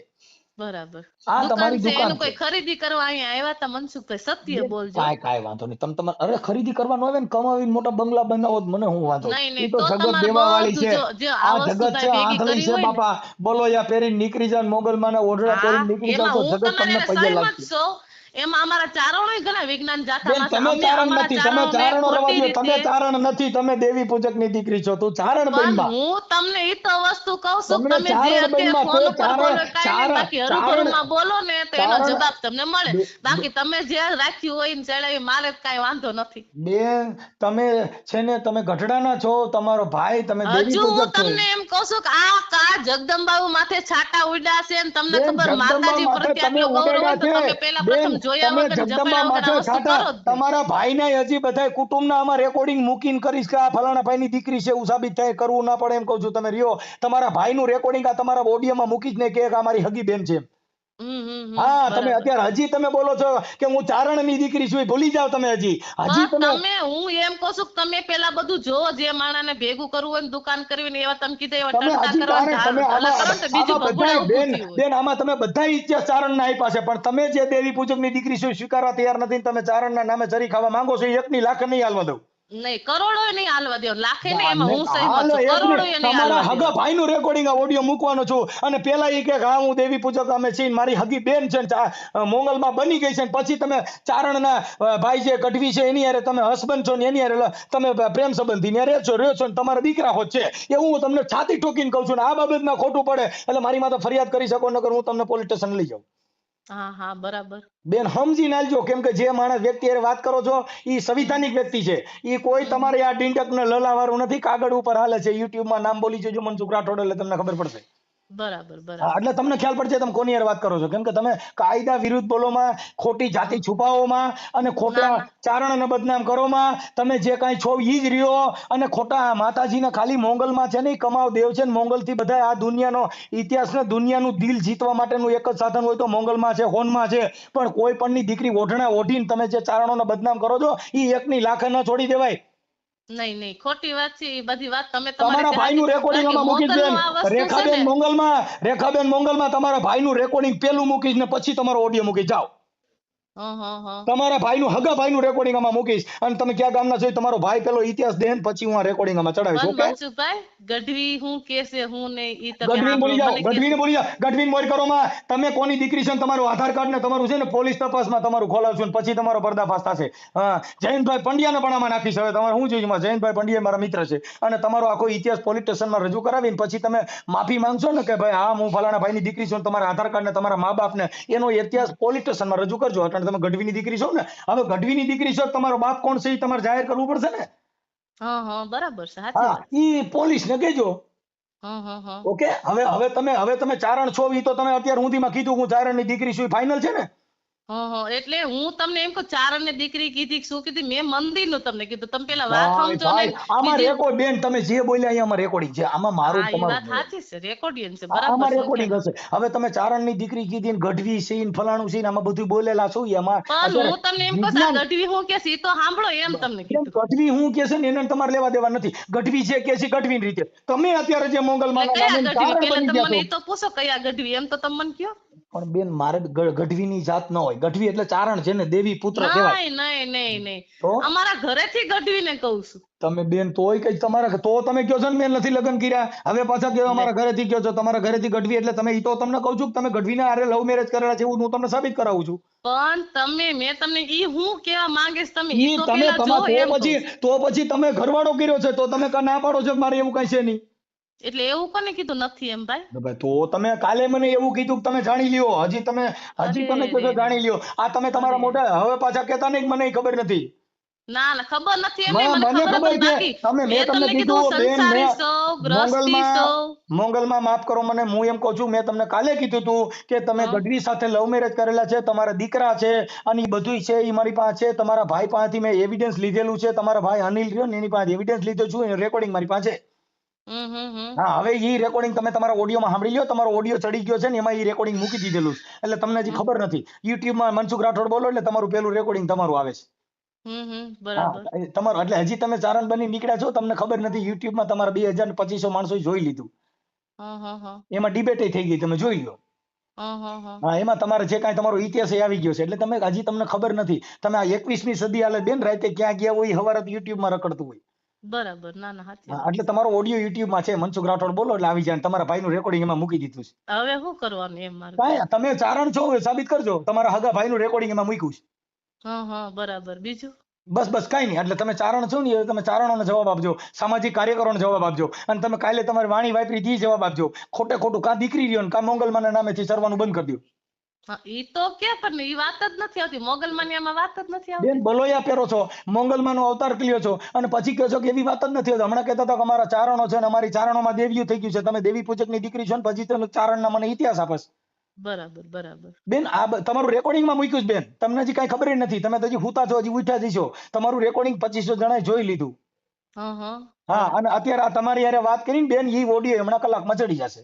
બરાબર. આ દુકાન તમારી છે, દુકાન એનું કોઈ છે. ખરીદી કરવા અહીંયા આવ્યા તા મનસુખભાઈ? સત્ય બોલજો. કાંઈ વાંધો નહીં. તમારે અરે ખરીદી કરવાનો આવે ને, કમાવીને મોટા બંગલા બનાવો તો મને શું વાંધો? નહીં ઈ નહીં, તો તો જગત તમારે દેવા વાળી બધું છે. જો આ આ વસ્તુ જગત છે, ભાઈ ભેગી આંધળી કરી છે હોય ને. બાપા. બોલોયા પહેરીને નીકળી જાવ, મોગલમાના ઓઢડા હા, પહેરીને નીકળી જાવ એમાં તો હું જગત તમને તમારે પગે સહમત લાગશે. છું. એમાં અમારા ચારણોય ઘણા વિજ્ઞાન બેન જાથામાં છે. તમે અમે ચારણ અમારા નથી, તમે ચારણોને ચારણો રવા ખોટી દો, તમે રીતે ચારણ નથી, તમે દેવી પૂજકની દીકરી છો, તું ચારણ પણ બનમાં. હું તમને ઈ તો વસ્તુ કહું છું કે તમને તમે જે ચારણ અત્યારે બનમાં ફોન તે ઉપર બોલો કાંઈ નહીં, ચારણ બાકી ચારણ હરુભરુમાં બોલો ને તો એનો ચારણ જવાબ તમને મળે. બે- બાકી તમે જે રાખ્યું હોય ને ચડાવી મારે કાંઈ વાંધો નથી. બેન તમે છે ને તમે ગઢડાના છો, તમારો ભાઈ, તમે દેવી હજુ હું પૂજક છો. તમને એમ કહું છું કે આ જગદંબાઓ માથે છાંટા ઉડ્યા છે ને તમને બેન ખબર જગદંબા માતાજી માથે પ્રત્યે તમે આટલો ગૌરવ હોય ઉડેલા તો છે. તમે પેલા બેન પ્રથમ જોયા તમે વગર જગદંબા જપાયા વગર માથે આ વસ્તુ છાંટા, કરો જ નહીં. તમારા ભાઈને હજી બધા કુટુંબના આમાં રેકોર્ડિંગ મૂકીને કરીશ કે આ ફલાણા ભાઈની દીકરી છે એવું સાબિત થાય, કરવું ના પડે એમ કહું છું. તમે રહ્યો તમારા ભાઈનું રેકોર્ડિંગ આ તમારા ઓડિયોમાં મૂકીશ ને કે આ મારી હગી બેન છે. હા તમે બરાબર. અત્યારે હજી તમે બોલો છો કે હું ચારણની દીકરી છું, એ ભૂલી જાવ તમે. હજી તમે હું એમ કહું છું કે તમે પેલા બધું જોવો, જે માણસને ભેગું કરવું હોય ને દુકાન કરવી ને એવા તમે કીધા એવા તમે ટણકા હજી કરવા ને ચારણ, તમે ઢાલા આમાં કરો ને તો બીજું આમાં ભગુડા બધાય ઊભું બેન થયું હોય. બેન આમાં તમે બધા ઇતિહાસ ચારણના આપ્યા છે, પણ તમે જે દેવી પૂજકની દીકરી છો એ સ્વીકારવા તૈયાર નથી ને તમે ચારણના નામે ચરી ખાવા માંગો છો, એ એકની લાખ નહીં હાલવા દઉં. નહીં, કરોડોય નહીં હાલવા દો, લાખે નહીં, એમાં હું હાલ સહેમત છું. એક મિનિટ, કરોડોય નહીં તમારા હાલવા હગા દો. ભાઈનું રેકોર્ડિંગ આ ઓડિયો મૂકવાનો છું, અને પેલા ઈ કે હા હું દેવી પૂજક અમે છીએ ને મારી હગી બેન છે ને મોંગલમાં બની ગઈ છે ને પછી તમે ચારણના ભાઈ છે ગઢવી છે એની હારે તમે હસબન્ડ છો ને એની હારે તમે પ્રેમ સંબંધી ને રહ્યો છો ને તમારા દીકરા હોત છે, એવું હું તમને છાતી ઠોકીને કહું છું. ને આ બાબતમાં ખોટું પડે એટલે મારી માથે ફરિયાદ કરી શકો, નકર હું તમને પોલીસ સ્ટેશન લઈ જાઉં. હા હા બરાબર. બેન સમજી નાલજો, કેમ કે જે માણસ વ્યક્તિ હારે વાત કરો છો એ સંવિધાનિક વ્યક્તિ છે, એ કોઈ તમારે આ ડીંડક ને લલાવાળું નથી, કાગળ ઉપર હાલે છે. યુટ્યુબમાં નામ બોલી જોજો મનસુખ રાઠોડ એટલે તમને ખબર પડશે. બરાબર હા, બરાબર. એટલે તમને ખ્યાલ પડશે તમે કોની હારે વાત કરો છો, કેમ કે તમે કાયદા વિરુદ્ધ બોલોમાં, ખોટી જાતિ છુપાવોમાં અને ખોટા ના, ના. ચારણને બદનામ કરોમાં તમે જે કાંઈ છો ઈ જ રહ્યો, અને ખોટા માતાજીને ખાલી મોંગલમાં છે ને ઈ કમાવ દેવ છે ને મોંગલથી બધા આ દુનિયાનો ઇતિહાસ ને દુનિયાનું દિલ જીતવા માટેનું એક જ સાધન હોય તો મોંગલમાં છે, હોનમાં છે. પણ કોઈ પણની દીકરી ઓઢણા ઓઢીને તમે જે ચારણોને બદનામ કરો છો ઈ એકની લાખે ન છોડી દેવાય. નહીં નહીં, ખોટી વાત છે એ બધી વાત તમે તમારા ભાઈનું રેકોર્ડિંગ આમાં મૂકીશ બેન. રેખાબેન મોંગલમાં તમારા ભાઈનું રેકોર્ડિંગ પેલું મૂકીશ ને પછી તમારો ઓડિયો મૂકી જાઓ. તમારા ભાઈનું હગા ભાઈનું રેકોર્ડિંગ આમાં મૂકીશ અને તમે ક્યાં ગામના છો એ તમારો ભાઈ પેલો ઇતિહાસ દે ને પછી હું આ રેકોર્ડિંગ આમાં ચડાવીશ. પણ ઓકે મનસુખભાઈ, ગઢવી હું કે છે હું નહીં ઈ તમે ગઢવીને બોલી જાઓ, મને કે ગઢવીને બોલી જાઓ, ગઢવીને મોર કરોમાં તમે કોની દીકરી છે ને તમારું આધાર કાર્ડ ને તમારું છે ને પોલીસ તપાસમાં તમારું ખોલાવશું ને પછી તમારો પર્દાફાશ થશે. હા, જયંતભાઈ પંડ્યાને પણ આમાં નાખીશ. હવે તમારે શું જોઈએ? જયંતભાઈ પંડ્યા મારા મિત્ર છે અને તમારો આખો ઇતિહાસ પોલીસ સ્ટેશનમાં રજૂ કરાવીને પછી તમે માફી માંગશો ને કે ભાઈ હા હું ફલાણા ભાઈની દીકરી છું, તમારા આધાર કાર્ડ ને તમારા મા બાપ ને એનો ઇતિહાસ પોલીસ સ્ટેશનમાં રજૂ કરજો. એટલે તમે ગઢવીની દીકરી છો ને, હવે ગઢવીની દીકરી છો તમારો બાપ કોણ છે એ તમારે જાહેર કરવું પડશે ને. બરાબર છે, સાચી હા, વાત. ઈ પોલીસને કહેજો. ઓકે, હવે તમે ચારણ છો ઈ તો તમે અત્યાર સુધીમાં કીધું હું ચારણની દીકરી છું, ફાઇનલ છે ને. એટલે હું તમને એમ કહું ચારણ ને દીકરી કીધી શું કીધી, મેં મંદિર નું તમને કીધું, તમે પેલા વાત સમજો ને. આમાં રેકોર્ડ બેન તમે જે બોલ્યા અહીંયા રેકોર્ડિંગ છે, આમાં મારું હા, ઈ વાત તમારું સાચી છે, રેકોર્ડિયન છે, બરાબર આમાં છે. રેકોર્ડિંગ હશે. હવે તમે ચારણની દીકરી કીધી ને ગઢવી છે ને ફલાણું છે ને આમાં બધું બોલેલા છો એમાં પણ હું તમને એમ કહું છું, આ ગઢવી હું કે છે ઈ તો સાંભળો એમ તમને કીધું. ગઢવી હું કે છે ને એને તમારે લેવા દેવા નથી. ગઢવી છે કે છે ગઢવીની રીતે, તમે અત્યારે જે મોંગલમાં કયા નામે ગઢવી ચારણ પેલા બની તમે ગયા મને છો. ઈ તો પૂછો કયા ગઢવી, એમ તો તમે મને કયો. પણ બેન મારે ગઢવીની જાત ન હોય, ગઢવી એટલે ચારણ છે ને દેવી પુત્ર કહેવાય. નહીં તો અમારા ઘરેથી ગઢવીને કહું છું. તમે બેન તોય કઈ તમારા તો તમે કહો છો ને મેં નથી લગ્ન કર્યા, હવે પાછા કહો અમારા ઘરેથી કહો છો, તમારા ઘરેથી ગઢવી એટલે તમે ઈ તો તમને કહું છું કે તમે ગઢવીના હારે લવ મેરેજ કરેલા છે એવું હું તમને સાબિત કરાવું છું. પણ મેં તમને ઈ હું કેવા માંગીશ તમે ઈ ઈ તો તમે પેલા જો એમ કહું છું. તો પછી તમે ઘરવાળો કર્યો છે તો તમે ના પાડો છો કે મારે એવું કઈ છે નહીં. એટલે એવું કોને કીધું નથી એમ ભાઈ? ભાઈ તો તમે કાલે મને એવું કીધું કે તમે જાણી લ્યો, હજી તમે કહો છો જાણી લ્યો. આ તમે તમારા મોઢા હવે પાછા કહેતા નહીં કે મને ખબર નથી. ના ના ખબર નથી એમ નહીં, મને મને ખબર ખબર હતી. છે. મેં તમને કીધું બેન મોંગલમાં માફ કરો મને, હું એમ કહું છું મેં તમને કાલે કીધું તું કે તમે ગઢવી સાથે લવ મેરેજ કરેલા છે, તમારા દીકરા છે અને ઈ બધું છે ઈ મારી પાસે છે. તમારા ભાઈ પાસેથી મેં એવિડન્સ લીધેલું છે, તમારા ભાઈ અનિલ રહ્યો ને એની પાસે એવિડન્સ લીધો છું, એનું રેકોર્ડિંગ મારી પાસે છે. હા, હવે ઈ રેકોર્ડિંગ તમે તમારા ઓડિયોમાં સાંભળી લ્યો. તમારો ઓડિયો ચડી ગયો છે ને એમાં ઈ રેકોર્ડિંગ મૂકી દીધેલું છે, એટલે તમને હજી ખબર નથી. યુટ્યુબમાં મનસુખ રાઠોડ બોલો એટલે તમારું પેલું રેકોર્ડિંગ તમારું આવે છે. તમારું એટલે હજી તમે ચારણ બની નીકળ્યા છો, તમને ખબર નથી. યુટ્યુબમાં તમારા 2200 માણસો જોઈ લીધું, એમાં ડિબેટ થઈ ગઈ, તમે જોઈ લો. હા, એમાં તમારે જે કાંઈ તમારો ઇતિહાસ આવી ગયો છે, એટલે તમને ખબર નથી. તમે આ 21મી સદી હાલે બેન રાતે ક્યાં ગયા હોય હવારે યુટ્યુબમાં રખડતું હોય. બરાબર. ના ના સાચી હા, વાત એટલે છે. તમારો ઓડિયો યુટ્યુબ માં છે, મનસુખ રાઠોડ બોલો એટલે આવી જાય. અને તમારા ભાઈનું રેકોર્ડિંગ એમાં મૂકી દીધું છે. હવે શું કરવાનું એમ મારે કાંઈ પછી? તમે ચારણ છો એ સાબિત કરજો. તમારા હગા ભાઈનું રેકોર્ડિંગ એમાં મૂક્યું છે. હા હા બરાબર. બીજું? બસ બસ કાંઈ નહીં. એટલે તમે ચારણ છો ને એ તમે ચારણોને જવાબ આપજો, સામાજિક કાર્યકરોને જવાબ આપજો, અને તમે કાલે તમારી વાણી વાપરી ઈ જવાબ આપજો. ખોટે ખોટું કાં દીકરી રહ્યો ને કાં મોંગલમાના નામેથી ચરવાનું બંધ કરી દો. હા ઈ તો કે પણ ઈ વાત જ નથી આવતી. મોગલમાનિયામાં વાત જ નથી બેન આવતી. બલોયા પહેરો છો, મોંગલમાનો અવતાર લ્યો છો, અને પછી કહો છો કે એવી વાત જ નથી હોતી. હમણાં કહેતા હતા કે અમારા ચારણો છે ને અમારી ચારણોમાં દેવીયું થઈ ગયું છે. તમે દેવી પૂજકની દીકરી છો ને પછી તમે ચારણના મને ઇતિહાસ આપસ. બરાબર બરાબર. બેન આ તમારું રેકોર્ડિંગમાં મૂક્યું છે બેન. તમને હજી કાંઈ ખબર ય નથી. તમે તો હજી હુતા છો, હજી ઉઠ્યા જ છો. તમારું રેકોર્ડિંગ 2500 જણાએ જોઈ લીધું. હા હા હા, બરાબર. અને અત્યારે આ તમારી હારે વાત કરીને બેન ઈ ઓડિયો હમણાં કલાકમાં ચડી જશે.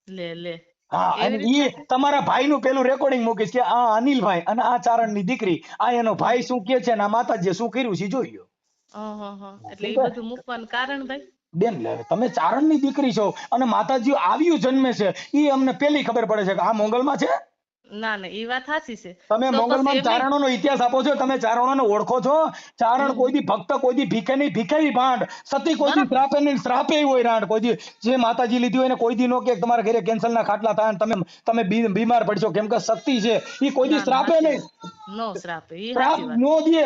લે લે. હા, અને એવી રીતના ઈ છે? તમારા ભાઈનું પેલું રેકોર્ડિંગ મૂકીશ કે આ અનિલભાઈ અને આ ચારણની દીકરી, આ એનો ભાઈ શું કહે છે અને આ માતાજીએ શું કર્યું છે ઈ જોઈ લ્યો. એટલે કેમ ઈ કે બધું મૂકવાનું કારણ ભાઈ? બેન તમે ચારણની દીકરી છો અને માતાજી આવ્યું જન્મે છે ઈ અમને પેલી ખબર પડે છે કે આ મોંગલમાં છે. ના ના ઈ વાત સાચી છે. તમે તો પછી મોંગલમાં એમે ચારણોનો ઇતિહાસ આપો છો, તમે ચારણોને ઓળખો છો. ચારણ કોઈ દી ભક્ત, કોઈ દી ભીખે નહીં, ભીખેવી ભાંડ. સતી કોઈ દી બરાબર. શ્રાપે નહીં, શ્રાપે હોય રાંડ. કોઈ દી જે માતાજી લીધી હોય ને કોઈ દી નો કે તમારા ઘરે કેન્સરના ખાટલા થાય અને તમે બીમાર પડશો, કેમ કે શક્તિ છે ઈ કોઈ દી ના ના શ્રાપે સાચી નહીં. વાત. નો શ્રાપે ઈ શ્રાપ સાચી વાત. નો દે.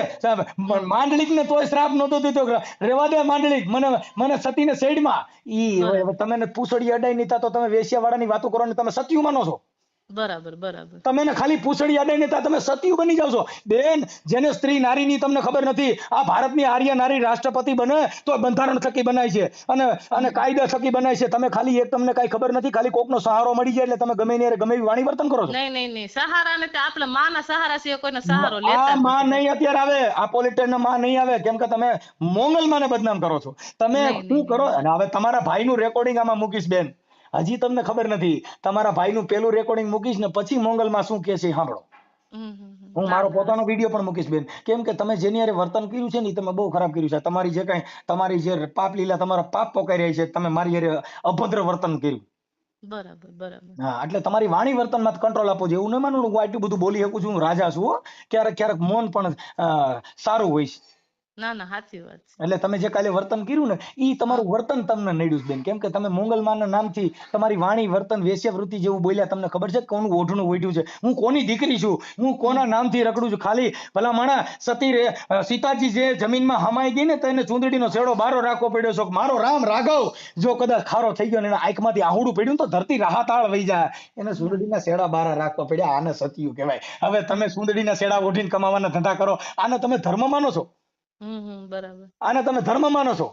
હમ માંડલિક ને તોય શ્રાપ નતો દીધો. રેવા દે માંડલિક, મને સતી ને શેડમાં ઈ બરાબર તમે પૂછડી અડાઈ નહીં તો તમે વેશ્યાવાળાની વાતો કરો ને તમે સતિયું માનો છો. બરાબર બરાબર. તમે ખાલી પૂછડી અડાઈ નહીં તમે સતિયું બની જાવ છો. બેન, જેને સ્ત્રી નારીની તમને ખબર નથી. આ ભારતની આર્ય નારી રાષ્ટ્રપતિ બને તો બંધારણ થકી બનાય છે અને કાયદા થકી બનાય છે. તમે ખાલી એક તમને કાંઈ ખબર નથી. ખાલી કોકનો સહારો મળી જાય એટલે તમે ગમે એની હારે ગમે એવી વાણી વર્તન કરો છો. નહીં નહીં નહીં સહારા ને તે આપણે માના સહારા સિવાય કોઈનો સહારો લેતા આ જ માં નથી ભાઈ. નહીં અત્યારે આવે, આ પોલિટિશિયન માં નહીં આવે, કેમ કે તમે મોંગલમાને બદનામ કરો છો. તમે નહીં શું નહીં કરો? નહીં. અને હવે તમારા ભાઈનું રેકોર્ડિંગ આમાં મૂકીશ બેન. હજી તમને ખબર નથી. તમારા ભાઈનું પેલું રેકોર્ડિંગ મૂકીશ ને પછી મોંગલમાં શું કહે છે એ સાંભળો. હું ના મારો ના પોતાનો વિડીયો પણ મૂકીશ બેન. કેમ કે તમે જેની હારે વર્તન કર્યું છે ને ઈ તમે બહુ ખરાબ કર્યું છે. તમારી જે પાપ લીલા, તમારા પાપ પોકાઈ રહ્યા છે. તમે મારી હારે અભદ્ર વર્તન કર્યું. બરાબર બરાબર. હા, એટલે તમારી વાણી વર્તનમાં કંટ્રોલ આપો છો. એવું ન માનવું હું આટલું બધું બોલી શકું છું, હું રાજા છું હો. ક્યારેક ક્યારેક મૌન પણ સારું હોય છે. ના ના સાચી વાત છે. એટલે તમે જે કાલે વર્તન કર્યું ને ઈ તમારું વર્તન તમને નડ્યું છે બેન. કેમ કે તમે મોંગલમાના નામથી તમારી વાણી વર્તન વેશ્યાવૃત્તિ જેવું બોલ્યા. તમને ખબર છે કોનું ઓઢણું ઓઢ્યું છે? હું કોની દીકરી છું? હું કોના નામથી રખડું છું? ખાલી ભલા માણા સીતાજી જે જમીનમાં હમાઈ ગઈ ને તો એને ચૂંદડીનો છેડો બારો રાખવો પડ્યો છે. મારો રામ રાઘવ જો કદાચ ખારો થઈ ગયો ને એના આંખમાંથી આહુડું પડ્યું તો ધરતી રાહાતાળ વહી જાય. એને ચૂંદડીના છેડા બારા રાખવા પડ્યા. આને સતિયું કહેવાય. હવે તમે ચૂંદડીના છેડા ઓઢીને કમાવાના ધંધા કરો. આને તમે ધર્મ માનો છો? બરાબર આને તમે ધર્મ માનો છો?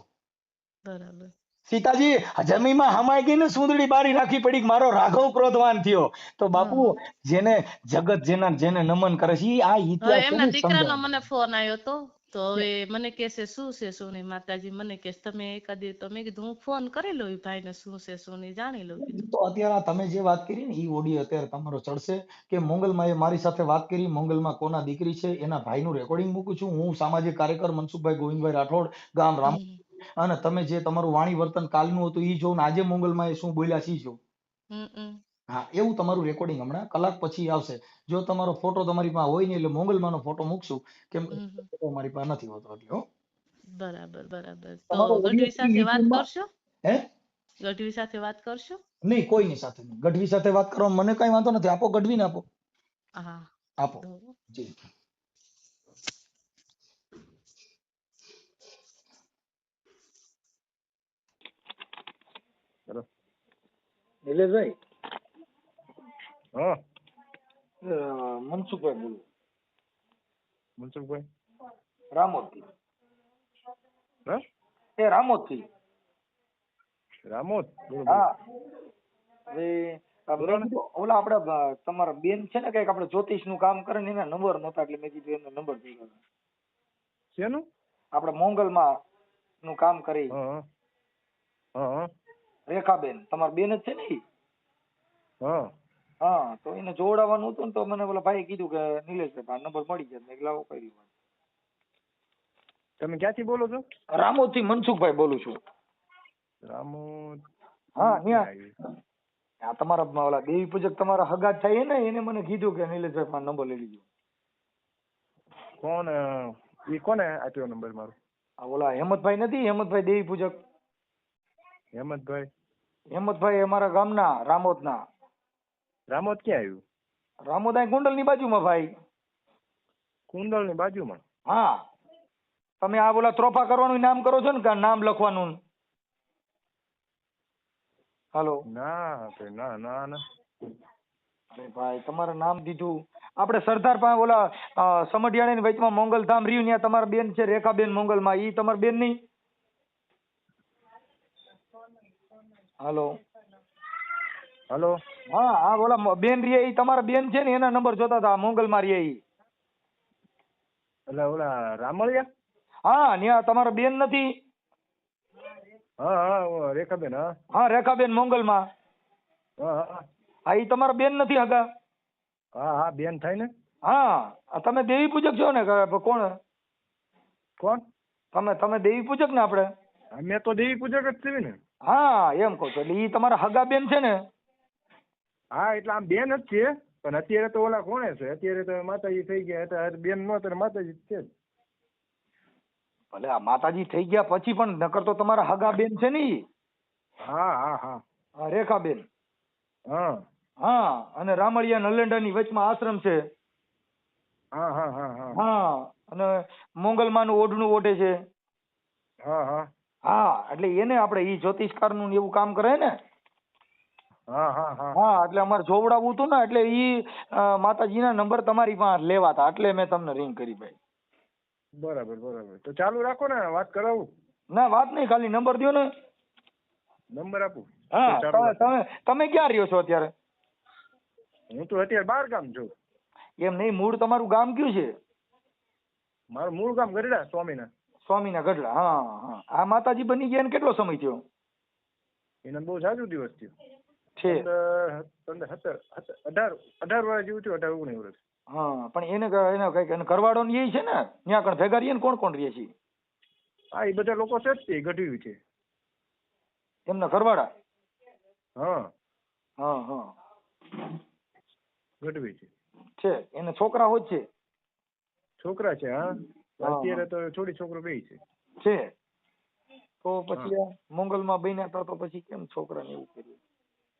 બરાબર. સીતાજી જમીનમાં હમાઈ ગઈ ને સુંદડી બારી રાખી પડી. મારો રાઘવ ક્રોધવાન થયો. તો બાપુ જેને જગત જેને નમન કરે છે આ હવે ઇતિહાસ છે એમના ને દીકરાનો સમજાય. મને ફોન આવ્યો તો હવે મને કહેશે શું છે શું નહીં. માતાજી મને કહે તમે એકાદી, તો મેં કીધું હું ફોન કરી લઉં ઈ ભાઈને શું છે શું નહીં જાણી લઉં કીધું. તો અત્યારે આ તમે જે વાત કરી ને ઈ ઓડિયો અત્યારે તમારો ચડશે કે મોંગલમાં એ મારી સાથે વાત કરી. મોંગલમાં કોના દીકરી છે એના ભાઈનું રેકોર્ડિંગ મૂકું છું. હું સામાજિક કાર્યકર મનસુખભાઈ ગોવિંદભાઈ રાઠોડ, ગામ રામ. અને તમે જે તમારું વાણી વર્તન કાલનું હતું ઈ જોઉં, આજે મોંગલમાં એ શું બોલ્યા છે ઈ જોઉં. હા, એવું તમારું રેકોર્ડિંગ હમણાં કલાક પછી આવશે. જો તમારો ફોટો તમારી પાસે હોય નહીં એટલે મોંગલમાંનો ફોટો મૂકશું. કેમ કે ફોટો મારી પાસે નથી હોતો એટલે હો. બરાબર બરાબર. તો તમારો ઓડિયો ગઢવી સાથે વાત યુટ્યુબમાં કરશો? હે? ગઢવી સાથે વાત કરશો? નહીં, કોઈની સાથે નહીં. ગઢવી સાથે વાત કરવામાં મને કઈ વાંધો નથી. આપો ગઢવીને આપો. હા. આપો જી. નિલેશભાઈ, હા મનસુખભાઈ બોલું, મનસુખભાઈ રામોદથી. હા એ રામોદથી. રામોદ બોલો, હા, હવે મેં કીધું ઓલા આપડે તમારા બેન છે ને કઈક આપણે જ્યોતિષ નું કામ કરે ને એના નંબર નહોતા એટલે મેં કીધું એનો નંબર જોઈ. શેનું? આપણે મોંગલમાં નું કામ કરી. હા હા રેખાબેન તમારા બેન જ છે ને ઈ? હા હા, તો એને જોડાવાનું હતું ને તો મને ઓલા ભાઈ કીધું કે નિલેશભાઈ નંબર મળી જાય. મેં લાવો કરી. તમે ક્યાંથી બોલો છો? રામોદ થી મનસુખભાઈ બોલું છું. રામોદ? હા, ત્યાં આ તમારા ઓલા દેવી પૂજક તમારા હગા થાય ને એને મને કીધું કે નિલેશભાઈ મારો નંબર લઈ લીધો. કોણ? ઈ કોને આપ્યો નંબર મારો? આ ઓલા હેમંતભાઈ નથી, હેમંતભાઈ દેવી પૂજક? હેમંતભાઈ? હેમંતભાઈ અમારા ગામના રામોદના. રામોદ ક્યાં આવ્યું? રામોદ અહીં કુંડલની બાજુમાં ભાઈ. કુંડલની બાજુમાં? હા, તમે આ ઓલા ત્રોફા કરવાનું નામ કરો છો ને, કે નામ લખવાનું? હાલો. ના તે ના ના ના. અરે ભાઈ, તમારે નામ દીધું. આપણે સરદાર પાસે ઓલા સમઢિયાળાની વચમાં મોંગલધામ રહ્યું, ત્યાં તમારા બેન છે રેખાબેન મોંગલમાં, ઈ તમારા બેન નહીં? હાલો. હલો. હા હા, ઓલા બેન રે ઈ તમારા બેન છે ને, એના નંબર જોતા હતા, મોંગલમાં રે ઈ. એટલે ઓલા રામળિયા? હા, ત્યાં તમારા બેન નથી? હા હા ઓ રેખાબેન. હા હા, રેખાબેન મોંગલમાં. હા હા હા, ઈ તમારા બેન નથી હગા? હા હા બેન થાય ને. હા, તમે દેવી પૂજક છો ને? કોણ કોણ? તમે દેવી પૂજક ને? આપણે અમે તો દેવી પૂજક જ છીએ ને. હા, એમ કહું છું. એટલે ઈ તમારા હગા બેન છે ને? હા એટલે આમ બેન જ છે, પણ અત્યારે તો ઓલા કોણે છે, અત્યારે તો માતાજી થઈ ગયા, એટલે બેન નો તો માતાજી જ છે. ભલે આ માતાજી થઈ ગયા પછી પણ નકર તો તમારા હગા બેન છે ને ઈ. હા હા હા હા, રેખાબેન. હા હા, અને રામળિયા નલેન્ડાની વચમાં આશ્રમ છે. હા હા હા હા હા, અને મોંગલમાનું ઓઢણું ઓઢે છે. હા હા હા, એટલે એને આપણે ઈ જ્યોતિષકારનું ને એવું કામ કરે ને. હા હા હા હા, એટલે અમારે જોવડાવવું હતું ને, એટલે ઈ માતાજીના નંબર તમારી પાસે લેવા હતા, એટલે મેં તમને રિંગ કરી ભાઈ. બરાબર બરાબર, તો ચાલુ રાખો ને, વાત કરાવું. ના, વાત નહીં, ખાલી નંબર દ્યો ને. નંબર આપું? હા, તો ચાલુ રાખો. તમે ક્યાં રહ્યો છો અત્યારે? હું તો અત્યારે બહાર ગામ છું. એમ નહીં, મૂળ તમારું ગામ કયું છે? મારું મૂળ ગામ ગઢડા સ્વામીના. સ્વામીના ગઢડા. હા હા, આ માતાજી બની ગયા ને કેટલો સમય થયો? એને બહુ જાજુ દિવસ થયો. છે. 18 વર્ષ જેવું થયું, 18-19 વર્ષ. હા, પણ એને કઈક એને ઘરવાળો ને ઈ છે ને, ત્યાં કણ ભેગા રહીએ ને, કોણ કોણ રહે છે? હા એ બધા લોકો છે જ તે ગઢવી છે. એમના ઘરવાળા? હા હા હા, ગઢવી છે. છે. એને છોકરા હોય છે? છોકરા છે. હા હા, અત્યારે તો છોડી છોકરો બે છે. છે. તો પછી આ મોંગલમાં બન્યા હતા તો પછી કેમ છોકરાને એવું કર્યું?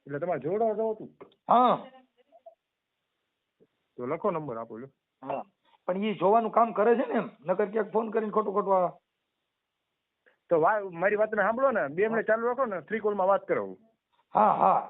એટલે તમારે જોડાવા જવું હતું? હા તો લખો નંબર આપો લો. હા, પણ ઈ જોવાનું કામ કરે છે ને એમ? નકર ક્યાંક ફોન કરીને ખોટું ખોટું તો મારી વાતને સાંભળો ને, 2 મિનિટ ચાલુ રાખો ને, 3 કોલમાં વાત કરાવું. હા હા,